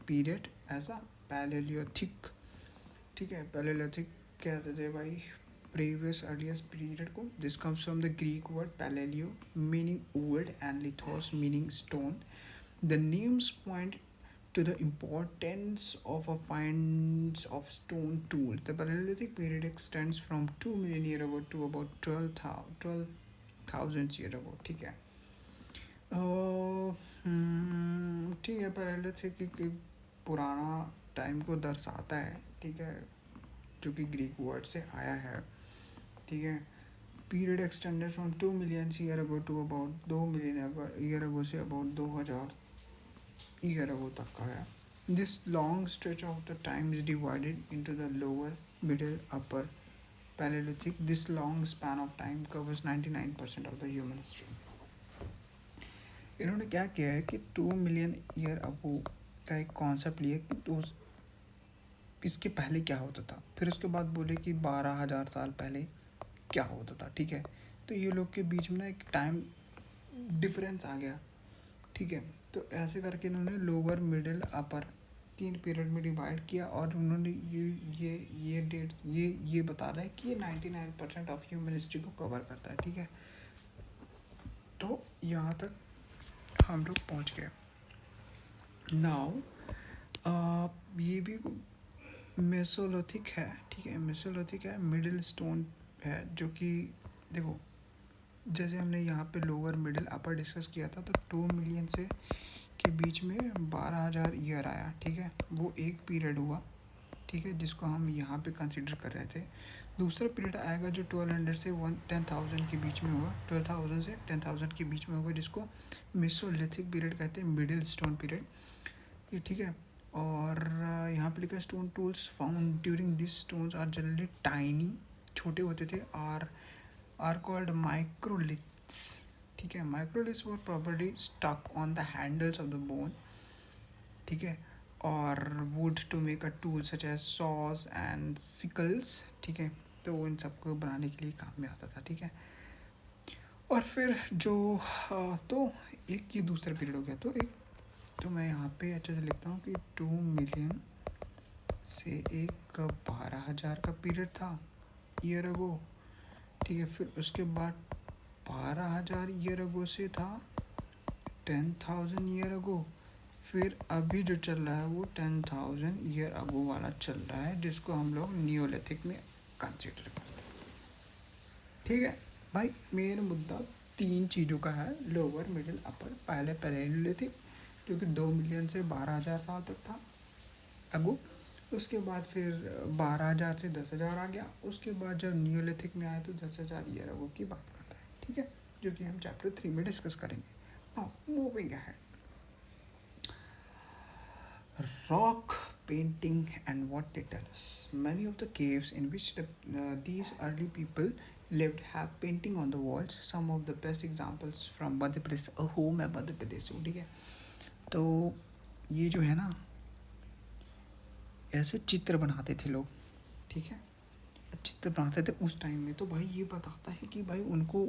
period as a Paleolithic, ठीक है। Paleolithic कहते थे भाई previous earliest period को। This comes from the Greek word paleo meaning old and lithos meaning stone. The names point to the importance of a finds of stone tools. The Paleolithic period extends from 2 million years ago to about 12,000 years ago, ठीक है। ठीक है, palaeolithic एक पुराना time को दर्शाता है, ठीक है, जो कि ग्रीक वर्ड से आया है, ठीक है। Period extended from 2 million year ago to about 2 million year ago से अबाउट 2000 ईयर अगो तक का है। This long stretch of the time is divided into the lower middle upper palaeolithic. This long span of time covers 99% of the human history. इन्होंने क्या किया है कि 2 million year अगो का एक कॉन्सेप्ट लिया कि तो इसके पहले क्या होता था, फिर उसके बाद बोले कि 12,000 साल पहले क्या होता था, ठीक है। तो ये लोग के बीच में ना एक टाइम डिफरेंस आ गया, ठीक है। तो ऐसे करके इन्होंने लोअर मिडिल अपर 3 पीरियड में डिवाइड किया, और उन्होंने ये डेट ये बता रहा है कि ये 99% ऑफ ह्यूमन हिस्ट्री को कवर करता है, ठीक है। तो यहाँ तक हम लोग पहुँच गए। नाउ ये भी मेसोलिथिक है, ठीक है, मेसोलिथिक है, मिडिल स्टोन है, जो कि देखो जैसे हमने यहाँ पे लोअर मिडिल अपर डिस्कस किया था, तो 2 मिलियन से के बीच में 12,000 ईयर आया, ठीक है, वो एक पीरियड हुआ, ठीक है, जिसको हम यहाँ पे कंसिडर कर रहे थे। दूसरा पीरियड आएगा जो 1200 से 10,000 के बीच में होगा, 12,000 से 10,000 के बीच में होगा, जिसको मेसोलिथिक पीरियड कहते हैं, मिडिल स्टोन पीरियड, ये ठीक है। और यहाँ पे लिखा stone tools found during this stones are generally tiny, छोटे होते थे, आर कॉल्ड माइक्रोलिथ्स, ठीक है। Microliths were properly stuck on the handles of the bone, ठीक है, और wood to make a tool such as saws and sickles, ठीक है। तो इन सबको बनाने के लिए काम में आता था, ठीक है। और फिर जो तो एक ये दूसरा पीरियड हो गया, तो मैं यहाँ पे अच्छे से लिखता हूँ कि 2 मिलियन से एक 12,000 का पीरियड था ईयर अगो, ठीक है। फिर उसके बाद 12,000 ईयर अगो से था 10,000 ईयर अगो, फिर अभी जो चल रहा है वो 10,000 ईयर अगो वाला चल रहा है, जिसको हम लोग नियोलिथिक में कंसिडर करते हैं, ठीक है भाई। मेन मुद्दा 3 चीज़ों का है, लोअर मिडिल अपर। पहले पैलेलिथिक जो कि 2 मिलियन से 12,000 साल तक था अगो, उसके बाद फिर 12,000 से 10,000 आ गया, उसके बाद जब नियोलिथिक में आया तो 10,000 ईयर अगो की बात करता है, ठीक है, जो कि हम चैप्टर 3 में डिस्कस करेंगे। Now moving ahead, rock painting and what they tell us. Many of the caves in which these early people lived have painting on the walls. Some of the best examples from Madhya Pradesh, home है मध्य प्रदेश, ठीक है। तो ये जो है ना, ऐसे चित्र बनाते थे लोग, ठीक है, चित्र बनाते थे उस टाइम में। तो भाई ये बताता है कि भाई उनको,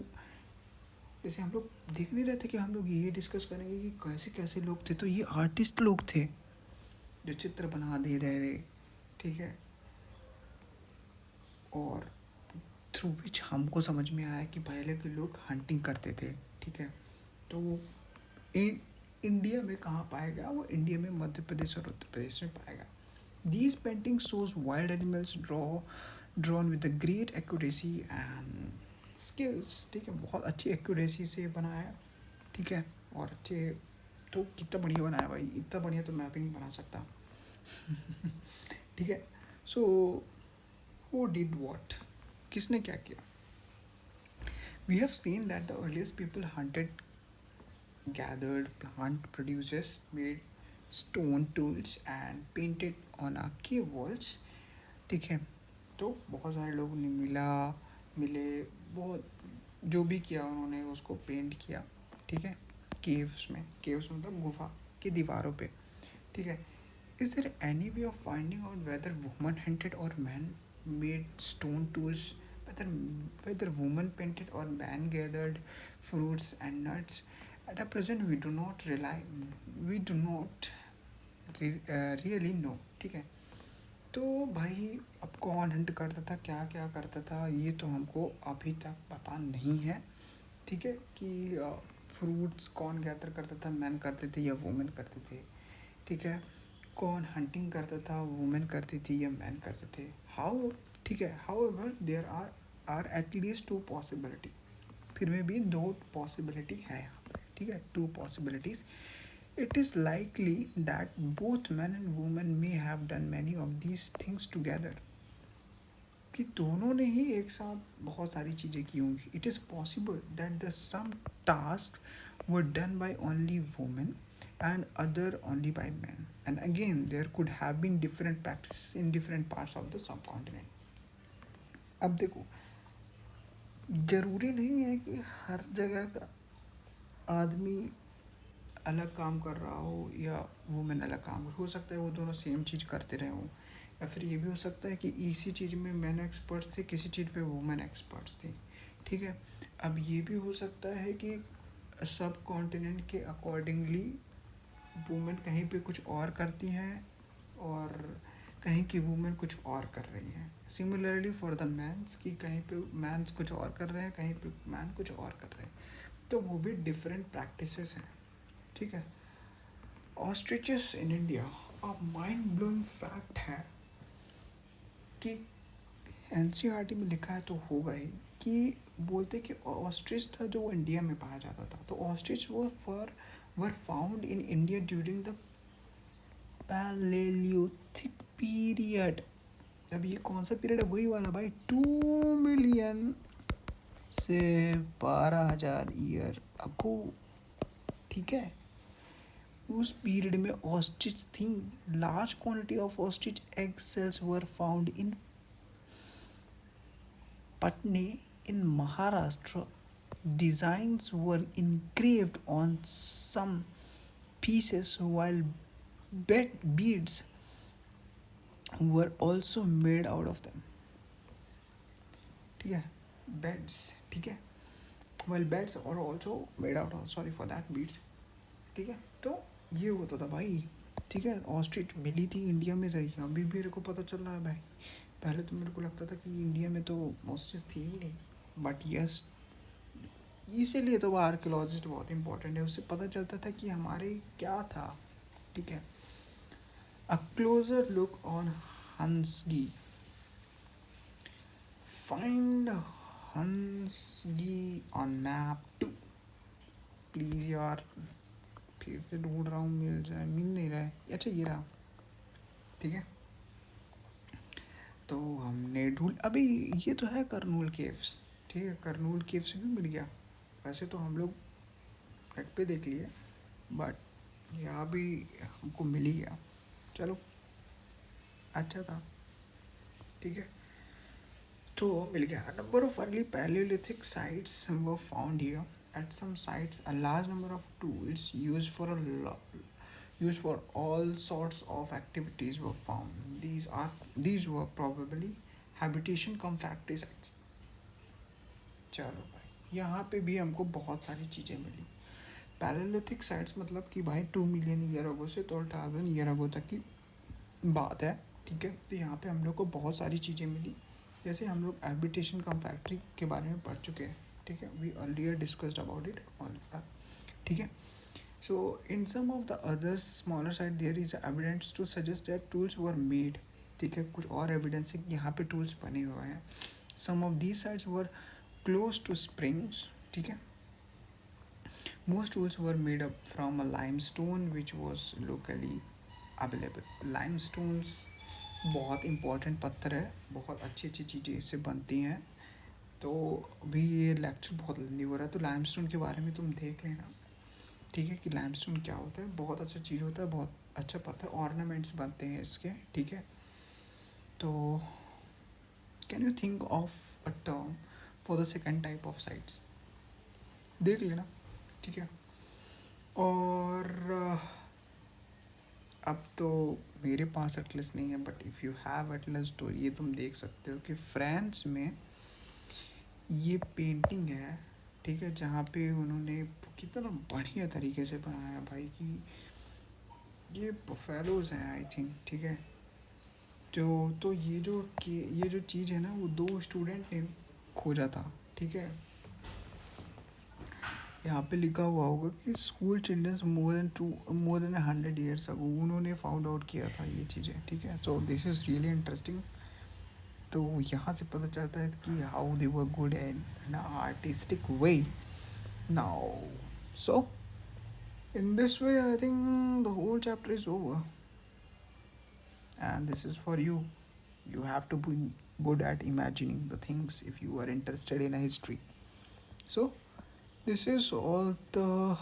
जैसे हम लोग देख नहीं रहे थे कि हम लोग ये डिस्कस करेंगे कि कैसे कैसे लोग थे, तो ये आर्टिस्ट लोग थे जो चित्र बना दे रहे थे, ठीक है। और थ्रू विच हमको समझ में आया कि पहले के लोग हंटिंग करते थे, ठीक है। तो वो इंडिया में कहाँ पाएगा, वो इंडिया में मध्य प्रदेश और उत्तर प्रदेश में पाएगा। These painting shows wild animals drawn with the great accuracy and skills, ठीक है। बहुत अच्छी एक्यूरेसी से बनाया, ठीक है। और अच्छे, तो कितना बढ़िया बनाया भाई, इतना बढ़िया तो मैं भी नहीं बना सकता। ठीक है। सो हु डिड व्हाट, किसने क्या किया। We have seen that the earliest people hunted, gathered plant produces, made stone tools and painted on our cave walls, ठीक है। तो बहुत सारे लोग ने मिले, वो जो भी किया उन्होंने उसको पेंट किया, ठीक है। केव्स मतलब गुफा की दीवारों पे, ठीक है। Is there any way of finding out whether women hunted और man made stone tools, whether women painted or man gathered fruits and nuts? At a present, we do not really know, ठीक है। तो भाई अब कौन Hunt करता था, क्या क्या करता था, ये तो हमको अभी तक पता नहीं है, ठीक है। कि फ्रूट्स कौन गैदर करता था, मैन करते थे या वुमेन करते थे, ठीक है। कौन हंटिंग करता था, वुमेन करती थी या मैन करते थे, हाउ, ठीक है। However there are at least two possibility, फिर में भी दो पॉसिबिलिटी है यहाँ पे, ठीक है। To possibilities. It is likely that both man and women may have done many of these things together, कि दोनों ने ही एक साथ बहुत सारी चीज़ें की होंगी। It is possible that the some task were done by only women and other only by men, and again there could have been different practices in different parts of the subcontinent. अब देखो, जरूरी नहीं है कि हर जगह का आदमी अलग काम कर रहा हो या वुमेन अलग काम हो सकता है वो दोनों सेम चीज़ करते रहे हों, या फिर ये भी हो सकता है कि इसी चीज़ में मैन एक्सपर्ट्स थे, किसी चीज़ पे वुमेन एक्सपर्ट्स थी, ठीक है। अब ये भी हो सकता है कि सब कॉन्टिनेंट के अकॉर्डिंगली वुमेन कहीं पे कुछ और करती हैं और कहीं की वुमेन कुछ और कर रही हैं। सिमिलरली फॉर द मैन्स, कि कहीं पे मैन्स कुछ और कर रहे हैं, कहीं पे मैन कुछ और कर रहे हैं, तो वो भी डिफरेंट प्रैक्टिसेस हैं, ठीक है। ऑस्ट्रिचेस इन इंडिया, अब माइंड ब्लोइंग फैक्ट है कि एनसीईआरटी में लिखा है तो होगा ही, कि बोलते कि ऑस्ट्रिच था जो इंडिया में पाया जाता था। तो ostrich were found in India during the palaeolithic period. अब ये कौन सा पीरियड है, वही वाला भाई, 2 मिलियन से 12,000 ईयर अगो, ठीक है। उस पीरियड में ऑस्ट्रिच थी। Large quantity of ostrich egg cells were found इन पटने इन Maharashtra. Designs were engraved on some pieces, while beads were also made out of them, ठीक है। बेड्स, ठीक है। While beds are also made out of, sorry for that, beads, ठीक है। तो ये होता था भाई, ठीक है। ऑस्ट्रिच मिली थी, इंडिया में रही, अभी भी मेरे को पता चल रहा है भाई। पहले तो मेरे को लगता था कि इंडिया में तो ऑस्ट्रिच थी ही नहीं, बट यस, इसीलिए तो वो आर्कियोलॉजिस्ट बहुत इंपॉर्टेंट है, उससे पता चलता था कि हमारे क्या था, ठीक है। A closer look on Hunsgi, find Hunsgi on map 2 please यार, फिर से ढूंढ रहा हूँ, मिल नहीं रहा है। अच्छा ये रहा, ठीक है। तो हमने ढूंढ, अभी ये तो है करनूल केव्स, ठीक है। करनूल केव्स भी मिल गया। वैसे तो हम लोग नेट पे देख लिए, बट यहाँ भी हमको मिल ही गया, चलो अच्छा था, ठीक है। तो मिल गया। Number of early palaeolithic sites were found here. At some sites a large number of tools used for all sorts of activities were found. These were probably habitation cum factory sites. चलो भाई, यहाँ पे भी हमको बहुत सारी चीज़ें मिली। Palaeolithic sites मतलब कि भाई 2 मिलियन ईयर अगो से 12,000 ईयर अगो तक की बात है, ठीक है। तो यहाँ पे हम लोग को बहुत सारी चीज़ें मिली, जैसे हम लोग हैबिटेशन कम फैक्ट्री के बारे में पढ़ चुके हैं, ठीक है, we earlier discussed about it on, ठीक है. So in some of the other smaller side there is evidence to suggest that tools were made, ठीक है, कुछ और एविडेंस है कि यहाँ पे टूल्स बने हुए हैं. Some of these sites were close to springs, ठीक है. Most tools were made up from a limestone which was locally available. Limestones बहुत important पत्थर है, बहुत अच्छी अच्छी चीज़ें इससे बनती हैं. तो अभी ये लेक्चर बहुत लंबी हो रहा है, तो लाइमस्टोन के बारे में तुम देख लेना, ठीक है, कि लाइमस्टोन क्या होता है. बहुत अच्छा चीज़ होता है, बहुत अच्छा पत्थर, ऑर्नामेंट्स बनते हैं इसके, ठीक है. तो can you think of a term for the second type of sites, देख लेना, ठीक है. और अब तो मेरे पास एटलस नहीं है, but if you have Atlas तो ये तुम देख सकते हो कि फ्रांस में ये पेंटिंग है, ठीक है, जहाँ पे उन्होंने कितना बढ़िया तरीके से बनाया भाई, कि ये बफेलोज हैं आई थिंक, ठीक है. तो ये जो चीज़ है ना, वो 2 स्टूडेंट ने खोजा था, ठीक है. यहाँ पे लिखा हुआ होगा कि school childrens more than 100 years ago उन्होंने फाउंड आउट किया था ये चीज़ें, ठीक है. So this is really interesting. तो यहाँ से पता चलता है कि how they were good in artistic way now. So in this way I think the whole chapter is over, and this is for you. You have to be good at imagining the things if you are interested in a history. So this is all the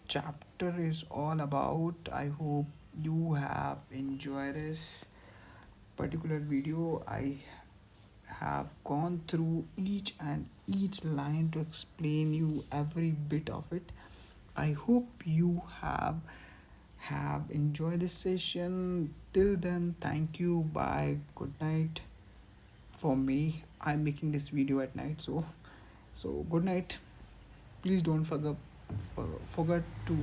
chapter is all about. I hope you have enjoyed this particular video. I have gone through each and each line to explain you every bit of it. I hope you have enjoyed this session. Till then, thank you. Bye. Good night. For me, I'm making this video at night, so good night. Please don't forget to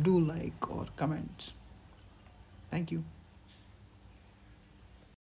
do like or comments. Thank you.